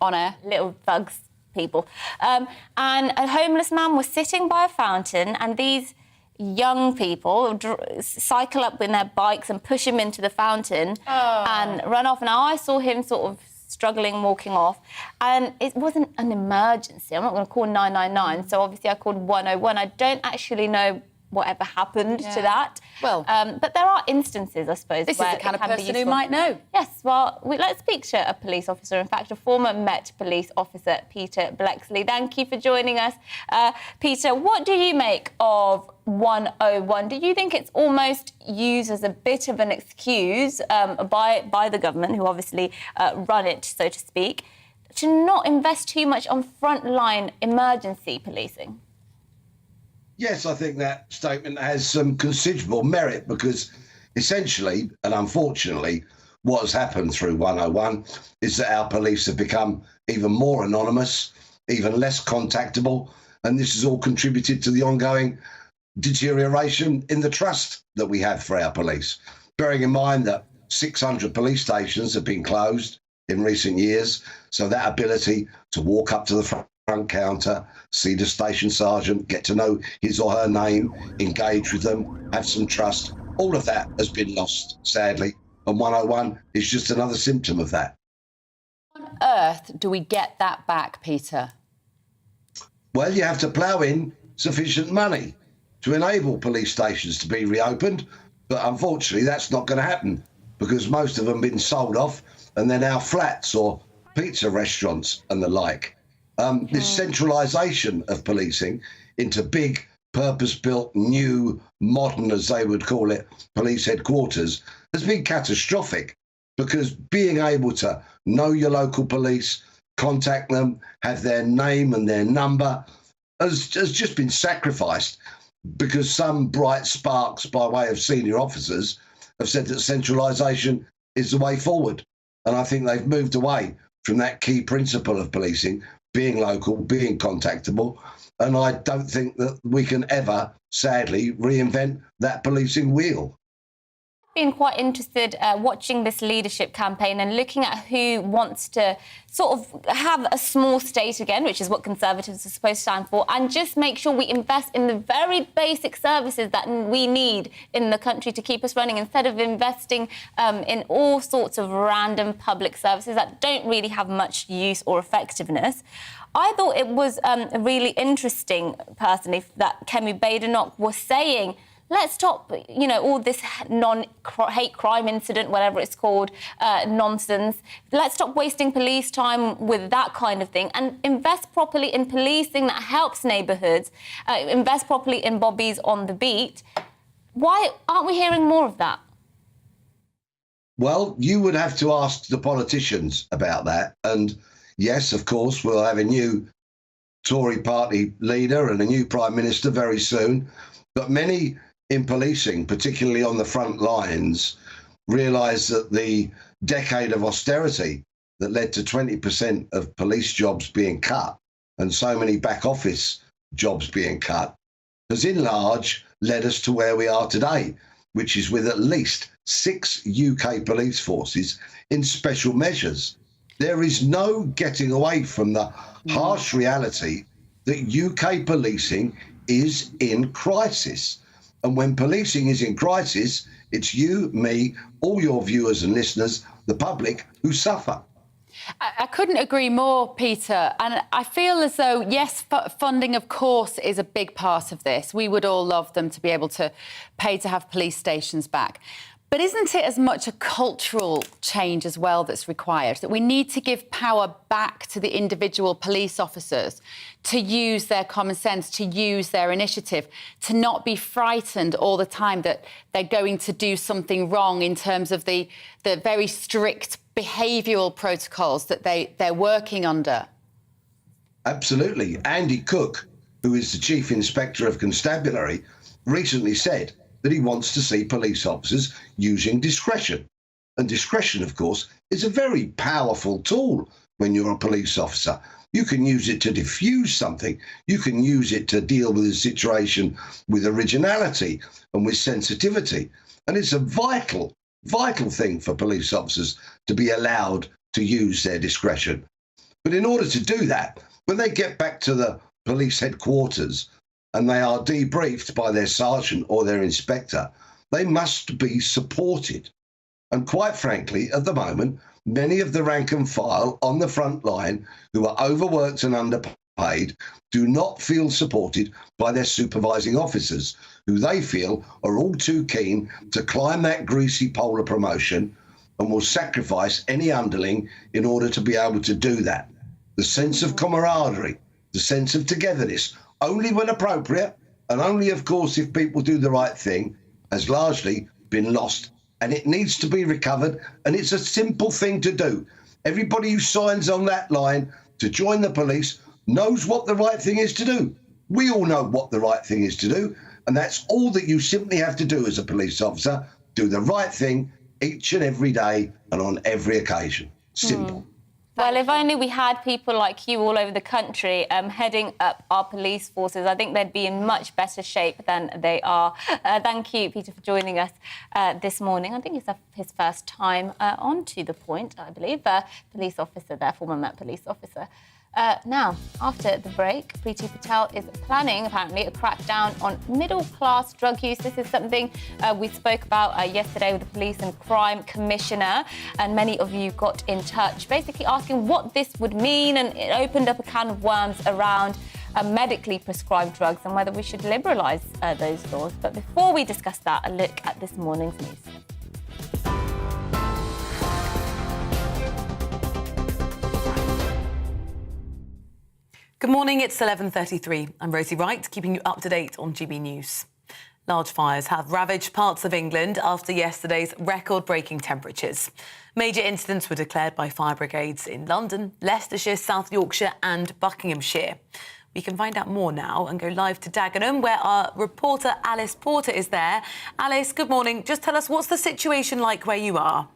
on air, little thugs people. And a homeless man was sitting by a fountain, and these young people cycle up in their bikes and push him into the fountain and run off. Now, I saw him sort of struggling, walking off, and it wasn't an emergency. I'm not going to call 999, so obviously I called 101. I don't actually know whatever happened to that. Well, but there are instances, I suppose, this where is the kind of person who might know. Yes, well, let's speak to a police officer, in fact, a former Met police officer, Peter Blexley. Thank you for joining us. Peter, what do you make of 101? Do you think it's almost used as a bit of an excuse by the government, who obviously run it, so to speak, to not invest too much on frontline emergency policing? Yes, I think that statement has some considerable merit, because essentially and unfortunately what has happened through 101 is that our police have become even more anonymous, even less contactable, and this has all contributed to the ongoing deterioration in the trust that we have for our police. Bearing in mind that 600 police stations have been closed in recent years, so that ability to walk up to the front counter, see the station sergeant, get to know his or her name, engage with them, have some trust, all of that has been lost, sadly, and 101 is just another symptom of that. How on earth do we get that back, Peter? Well, you have to plough in sufficient money to enable police stations to be reopened, but unfortunately that's not going to happen, because most of them have been sold off and they're now flats or pizza restaurants and the like. This centralisation of policing into big, purpose-built, new, modern, as they would call it, police headquarters has been catastrophic, because being able to know your local police, contact them, have their name and their number, has just been sacrificed, because some bright sparks by way of senior officers have said that centralisation is the way forward. And I think they've moved away from that key principle of policing, being local, being contactable, and I don't think that we can ever, sadly, reinvent that policing wheel. Been quite interested watching this leadership campaign and looking at who wants to sort of have a small state again, which is what Conservatives are supposed to stand for, and just make sure we invest in the very basic services that we need in the country to keep us running, instead of investing in all sorts of random public services that don't really have much use or effectiveness. I thought it was really interesting, personally, that Kemi Badenoch was saying, let's stop, you know, all this hate crime incident, whatever it's called, nonsense. Let's stop wasting police time with that kind of thing and invest properly in policing that helps neighbourhoods, invest properly in bobbies on the beat. Why aren't we hearing more of that? Well, you would have to ask the politicians about that. And yes, of course, we'll have a new Tory party leader and a new Prime Minister very soon. But many in policing, particularly on the front lines, realise that the decade of austerity that led to 20% of police jobs being cut and so many back office jobs being cut has in large led us to where we are today, which is with at least 6 UK police forces in special measures. There is no getting away from the harsh reality that UK policing is in crisis. And when policing is in crisis, it's you, me, all your viewers and listeners, the public, who suffer. I couldn't agree more, Peter. And I feel as though, yes, funding, of course, is a big part of this. We would all love them to be able to pay to have police stations back. But isn't it as much a cultural change as well that's required? That we need to give power back to the individual police officers to use their common sense, to use their initiative, to not be frightened all the time that they're going to do something wrong in terms of the very strict behavioural protocols that they're working under? Absolutely. Andy Cook, who is the Chief Inspector of Constabulary, recently said that he wants to see police officers using discretion. And discretion, of course, is a very powerful tool when you're a police officer. You can use it to diffuse something. You can use it to deal with a situation with originality and with sensitivity. And it's a vital thing for police officers to be allowed to use their discretion. But in order to do that, when they get back to the police headquarters and they are debriefed by their sergeant or their inspector, they must be supported. And quite frankly, at the moment, many of the rank and file on the front line who are overworked and underpaid do not feel supported by their supervising officers, who they feel are all too keen to climb that greasy pole of promotion and will sacrifice any underling in order to be able to do that. The sense of camaraderie, the sense of togetherness, only when appropriate, and only, of course, if people do the right thing, has largely been lost. And it needs to be recovered, and it's a simple thing to do. Everybody who signs on that line to join the police knows what the right thing is to do. We all know what the right thing is to do, and that's all that you simply have to do as a police officer. Do the right thing each and every day and on every occasion. Simple. Well, if only we had people like you all over the country heading up our police forces, I think they'd be in much better shape than they are. Thank you, Peter, for joining us this morning. I think it's his first time on To The Point, I believe. Police officer there, former Met police officer. Now, after the break, Priti Patel is planning, apparently, a crackdown on middle-class drug use. This is something we spoke about yesterday with the Police and Crime Commissioner, and many of you got in touch, basically asking what this would mean, and it opened up a can of worms around medically prescribed drugs and whether we should liberalise those laws. But before we discuss that, a look at this morning's news. Good morning, it's 11:33. I'm Rosie Wright, keeping you up to date on GB News. Large fires have ravaged parts of England after yesterday's record-breaking temperatures. Major incidents were declared by fire brigades in London, Leicestershire, South Yorkshire and Buckinghamshire. We can find out more now and go live to Dagenham, where our reporter Alice Porter is there. Alice, good morning. Just tell us, what's the situation like where you are?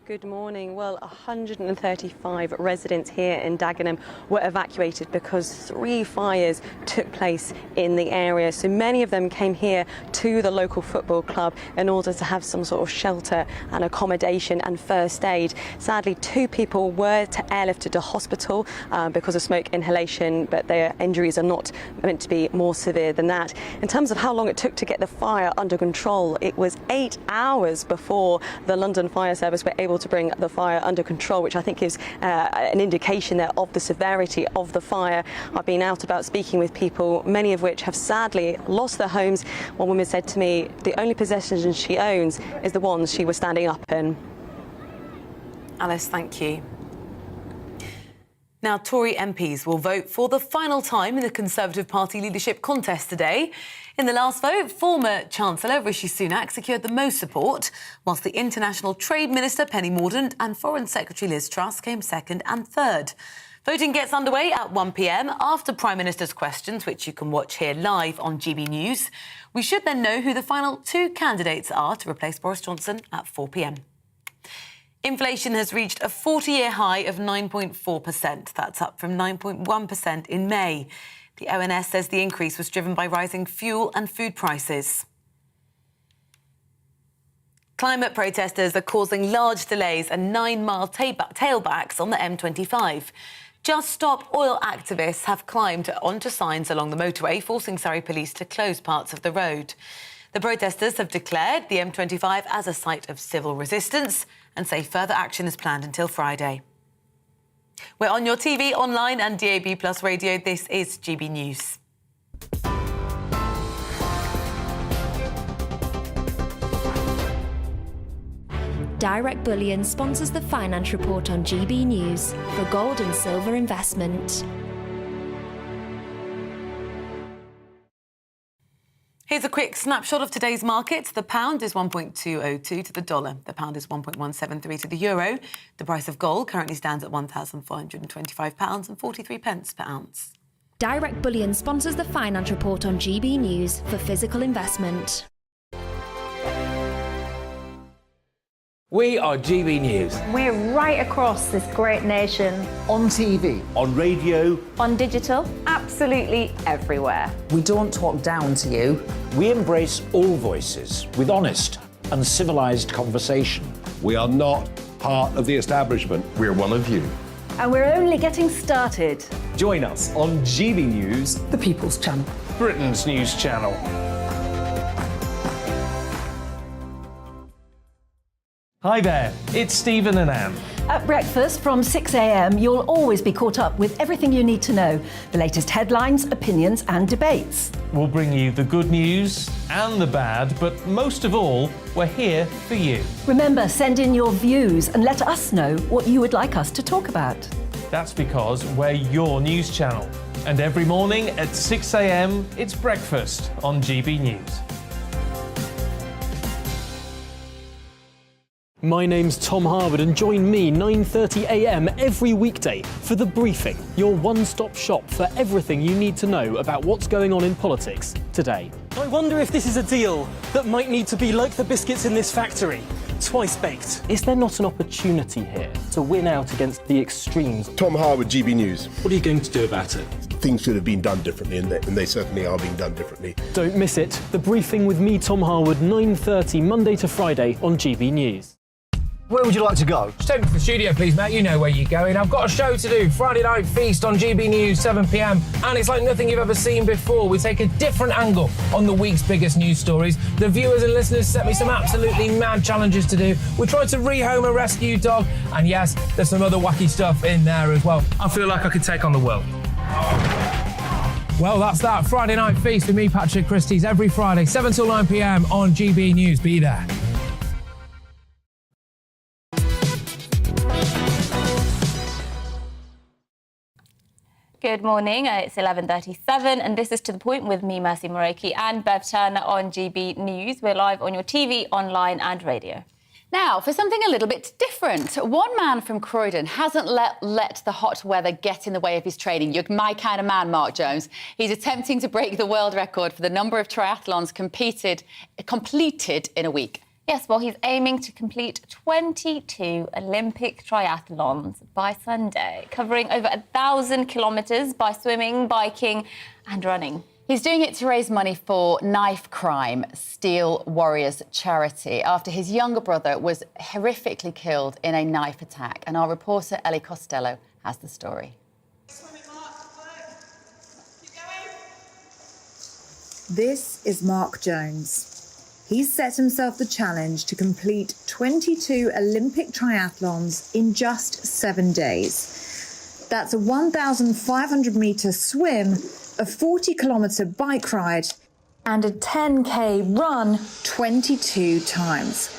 Good morning. Well, 135 residents here in Dagenham were evacuated because 3 fires took place in the area. So many of them came here to the local football club in order to have some sort of shelter and accommodation and first aid. Sadly, 2 people were airlifted to hospital because of smoke inhalation, but their injuries are not meant to be more severe than that. In terms of how long it took to get the fire under control, it was 8 hours before the London Fire Service were able to bring the fire under control, which I think is an indication there of the severity of the fire. I've been out about speaking with people, many of which have sadly lost their homes. One woman said to me, the only possessions she owns is the ones she was standing up in. Alice, thank you. Now, Tory MPs will vote for the final time in the Conservative Party leadership contest today. In the last vote, former Chancellor Rishi Sunak secured the most support, whilst the International Trade Minister Penny Mordaunt and Foreign Secretary Liz Truss came second and third. Voting gets underway at 1 p.m. after Prime Minister's questions, which you can watch here live on GB News. We should then know who the final 2 candidates are to replace Boris Johnson at 4 p.m. Inflation has reached a 40-year high of 9.4%. That's up from 9.1% in May. The ONS says the increase was driven by rising fuel and food prices. Climate protesters are causing large delays and 9-mile tailbacks on the M25. Just Stop Oil activists have climbed onto signs along the motorway, forcing Surrey police to close parts of the road. The protesters have declared the M25 as a site of civil resistance and say further action is planned until Friday. We're on your TV, online and DAB+ radio. This is GB News. Direct Bullion sponsors the Finance Report on GB News for gold and silver investment. Here's a quick snapshot of today's markets. The pound is 1.202 to the dollar. The pound is 1.173 to the euro. The price of gold currently stands at £1,425 and 43 pence per ounce. Direct Bullion sponsors the Finance Report on GB News for physical investment. We are GB News. We're right across this great nation. On TV. On radio. On digital. Absolutely everywhere. We don't talk down to you. We embrace all voices with honest and civilised conversation. We are not part of the establishment. We're one of you. And we're only getting started. Join us on GB News, The People's Channel. Britain's news channel. Hi there, it's Stephen and Anne. At breakfast from 6 a.m, you'll always be caught up with everything you need to know, the latest headlines, opinions and debates. We'll bring you the good news and the bad, but most of all, we're here for you. Remember, send in your views and let us know what you would like us to talk about. That's because we're your news channel. And every morning at 6 a.m, it's breakfast on GB News. My name's Tom Harwood and join me 9:30 a.m. every weekday for The Briefing, your one-stop shop for everything you need to know about what's going on in politics today. I wonder if this is a deal that might need to be like the biscuits in this factory, twice baked. Is there not an opportunity here to win out against the extremes? Tom Harwood, GB News. What are you going to do about it? Things should have been done differently, and they certainly are being done differently. Don't miss it. The Briefing with me, Tom Harwood, 9:30 Monday to Friday on GB News. Where would you like to go? Just take me to the studio, please, mate. You know where you're going. I've got a show to do. Friday Night Feast on GB News, 7 p.m. And it's like nothing you've ever seen before. We take a different angle on the week's biggest news stories. The viewers and listeners set me some absolutely mad challenges to do. We tried to rehome a rescue dog. And yes, there's some other wacky stuff in there as well. I feel like I could take on the world. Well, that's that. Friday Night Feast with me, Patrick Christie's, every Friday, 7 till 9 p.m. on GB News. Be there. Good morning, it's 11:37 and this is To The Point with me, Mercy Moreki, and Bev Turner on GB News. We're live on your TV, online and radio. Now, for something a little bit different, one man from Croydon hasn't let the hot weather get in the way of his training. You're my kind of man, Mark Jones. He's attempting to break the world record for the number of triathlons completed in a week. Yes, well, he's aiming to complete 22 Olympic triathlons by Sunday, covering over 1,000 kilometres by swimming, biking and running. He's doing it to raise money for Knife Crime, Steel Warriors charity, after his younger brother was horrifically killed in a knife attack. And our reporter, Ellie Costello, has the story. This is Mark Jones. He's set himself the challenge to complete 22 Olympic triathlons in just 7 days. That's a 1,500-metre swim, a 40-kilometre bike ride, and a 10K run 22 times.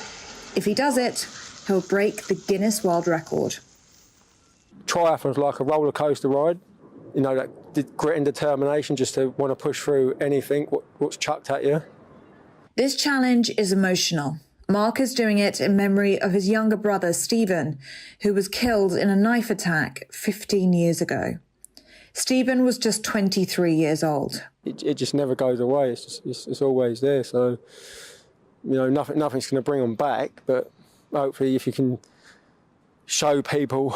If he does it, he'll break the Guinness World Record. Triathlon's like a roller coaster ride. You know, that grit and determination just to want to push through anything, what's chucked at you. This challenge is emotional. Mark is doing it in memory of his younger brother, Stephen, who was killed in a knife attack 15 years ago. Stephen was just 23 years old. It just never goes away. It's always there. So, you know, nothing's going to bring them back. But hopefully, if you can show people,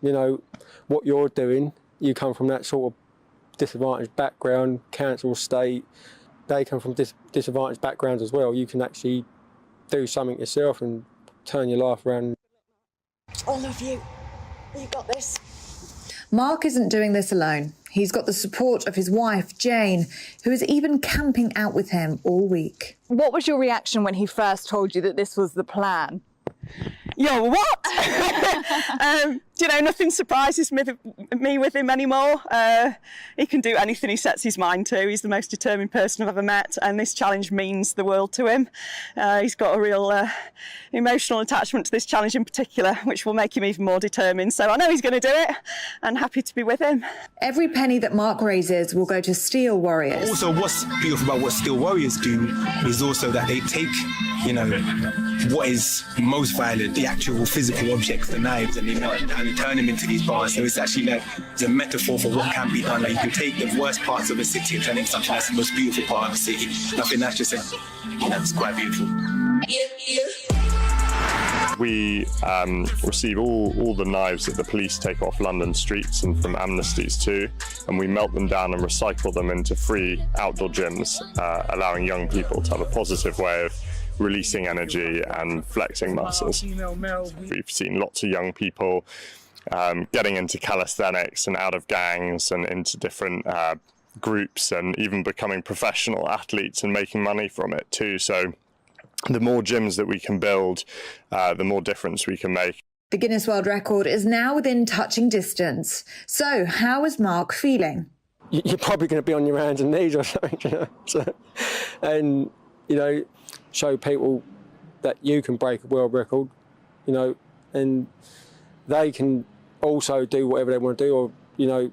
you know, what you're doing, you come from that sort of disadvantaged background, council, state. They come from disadvantaged backgrounds as well. You can actually do something yourself and turn your life around. All of you, you got this. Mark isn't doing this alone. He's got the support of his wife, Jane, who is even camping out with him all week. What was your reaction when he first told you that this was the plan? Yo, what? Nothing surprises me with him anymore. He can do anything he sets his mind to. He's the most determined person I've ever met, and this challenge means the world to him. He's got a real emotional attachment to this challenge in particular, which will make him even more determined. So I know he's going to do it, and happy to be with him. Every penny that Mark raises will go to Steel Warriors. Also, what's beautiful about what Steel Warriors do is also that they take, what is most violent, the actual physical objects, the knives, and they turn them into these bars. So it's actually it's a metaphor for what can be done. Like, you can take the worst parts of a city and turn it into something that's the most beautiful part of the city. And I think that's just it's quite beautiful. We receive all the knives that the police take off London streets and from amnesties too, and we melt them down and recycle them into free outdoor gyms, allowing young people to have a positive way of releasing energy and flexing muscles. We've seen lots of young people getting into calisthenics and out of gangs and into different groups, and even becoming professional athletes and making money from it too. So the more gyms that we can build, the more difference we can make. The Guinness World Record is now within touching distance. So how is Mark feeling? You're probably going to be on your hands and knees or something, and show people that you can break a world record, and they can also do whatever they want to do, or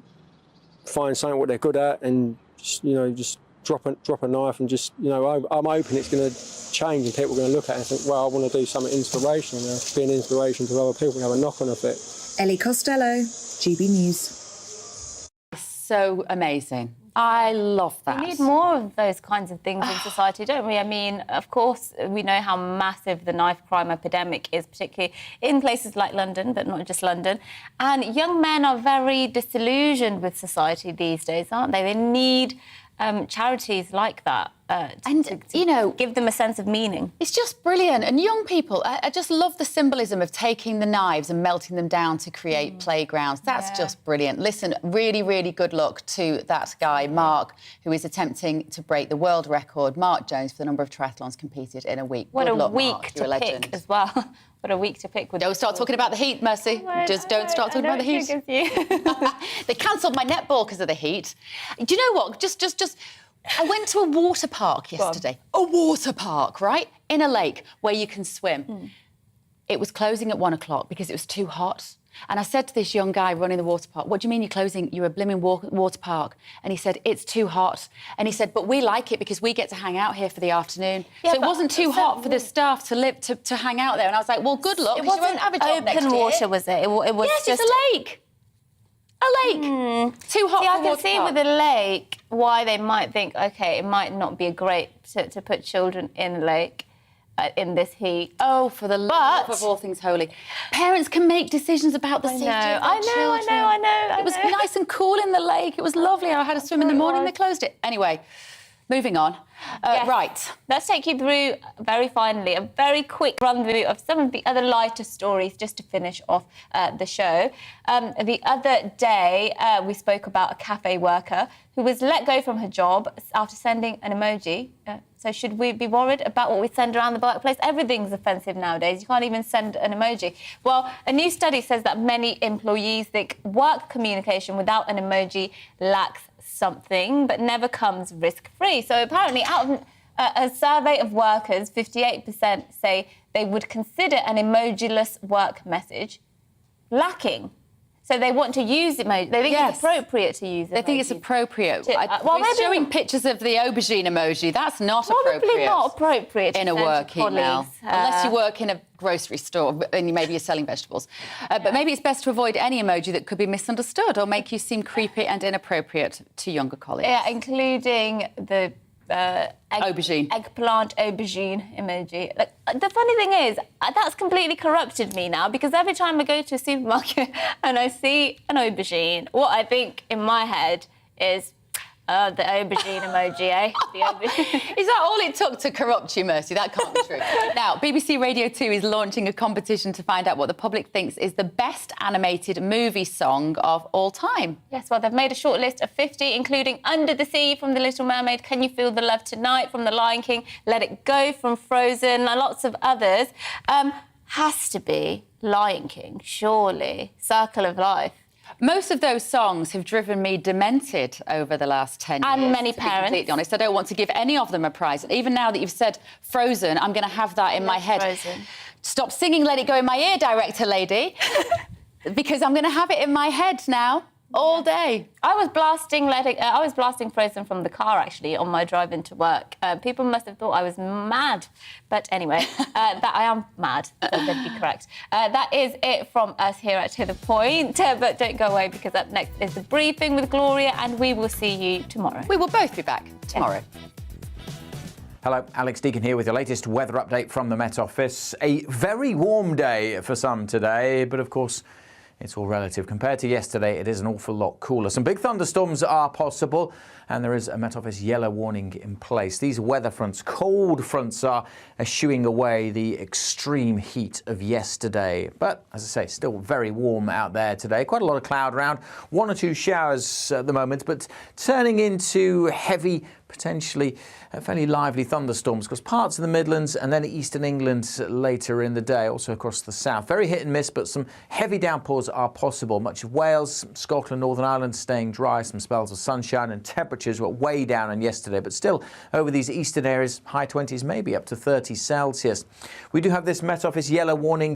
find something what they're good at, and just drop a knife, and just I'm hoping it's going to change, and people are going to look at it and think, well, I want to do something inspirational now, be an inspiration to other people and have a knock-on effect. Ellie Costello, GB News. So amazing. I love that. We need more of those kinds of things in society, don't we? I mean, of course, we know how massive the knife crime epidemic is, particularly in places like London, but not just London. And young men are very disillusioned with society these days, aren't they? They need charities like that to give them a sense of meaning. It's just brilliant. And young people, I just love the symbolism of taking the knives and melting them down to create playgrounds. That's just brilliant. Listen, really, really good luck to that guy, Mark, who is attempting to break the world record. Mark Jones, for the number of triathlons competed in a week. What good a luck, week Mark. to You're a pick legend. as well. What a week to pick. Don't start talking about the heat, Mercy. Just don't start talking about the heat. They cancelled my netball because of the heat. Do you know what? Just I went to a water park yesterday. A water park, right? In a lake where you can swim. It was closing at 1 o'clock because it was too hot. And I said to this young guy running the water park, what do you mean you're closing? You're a blimmin' water park. And he said, it's too hot. And he said, but we like it because we get to hang out here for the afternoon. Yeah, so it wasn't too hot for the staff to hang out there. And I was like, well, good luck. It because you won't wasn't have a job next open year. water, was it? It was yes, just it's a lake. A lake. Too hot See, for I can water see park. with a lake why they might think, OK, it might not be great to put children in a lake in this heat. Oh, for the love of all things holy. Parents can make decisions about the safety of their children. I know. It was nice and cool in the lake. It was lovely. I had a swim in the morning. They closed it. Anyway, moving on. Right. Let's take you through, very finally, a very quick run-through of some of the other lighter stories just to finish off the show. The other day, we spoke about a cafe worker who was let go from her job after sending an emoji. So should we be worried about what we send around the workplace? Everything's offensive nowadays. You can't even send an emoji. Well, a new study says that many employees think work communication without an emoji lacks something, but never comes risk-free. So apparently, out of a survey of workers, 58% say they would consider an emojiless work message lacking. So they want to use emoji. They think it's appropriate to use it. They think it's appropriate. Well, we're showing pictures of the aubergine emoji. That's not appropriate. Probably not appropriate in a work email. Unless you work in a grocery store and maybe you're selling vegetables. But maybe it's best to avoid any emoji that could be misunderstood or make you seem creepy and inappropriate to younger colleagues. Yeah, including the aubergine. Eggplant aubergine emoji. Like, the funny thing is, that's completely corrupted me now, because every time I go to a supermarket and I see an aubergine, what I think in my head is, the aubergine emoji, eh? The aubergine. Is that all it took to corrupt you, Mercy? That can't be true. Now, BBC Radio 2 is launching a competition to find out what the public thinks is the best animated movie song of all time. Yes, well, they've made a short list of 50, including Under the Sea from The Little Mermaid, Can You Feel the Love Tonight from The Lion King, Let It Go from Frozen, and lots of others. Has to be Lion King, surely. Circle of Life. Most of those songs have driven me demented over the last 10 years. And many to be parents. completely honest, I don't want to give any of them a prize. Even now that you've said Frozen, I'm going to have that in my head. Frozen. Stop singing Let It Go in my ear, director lady, because I'm going to have it in my head now. All day. I was blasting Frozen from the car, actually, on my drive into work. People must have thought I was mad. But anyway, that I am mad, so they'd be correct. That is it from us here at To The Point. But don't go away, because up next is The Briefing with Gloria, and we will see you tomorrow. We will both be back tomorrow. Hello, Alex Deakin here with your latest weather update from the Met Office. A very warm day for some today, but of course, it's all relative. Compared to yesterday, it is an awful lot cooler. Some big thunderstorms are possible, and there is a Met Office yellow warning in place. These weather fronts, cold fronts, are eschewing away the extreme heat of yesterday. But, as I say, still very warm out there today. Quite a lot of cloud around. 1 or 2 showers at the moment, but turning into heavy, potentially fairly lively thunderstorms across parts of the Midlands and then eastern England later in the day, also across the south. Very hit and miss, but some heavy downpours are possible. Much of Wales, Scotland, Northern Ireland staying dry, some spells of sunshine, and temperatures were way down on yesterday, but still over these eastern areas, high 20s, maybe up to 30 Celsius. We do have this Met Office yellow warning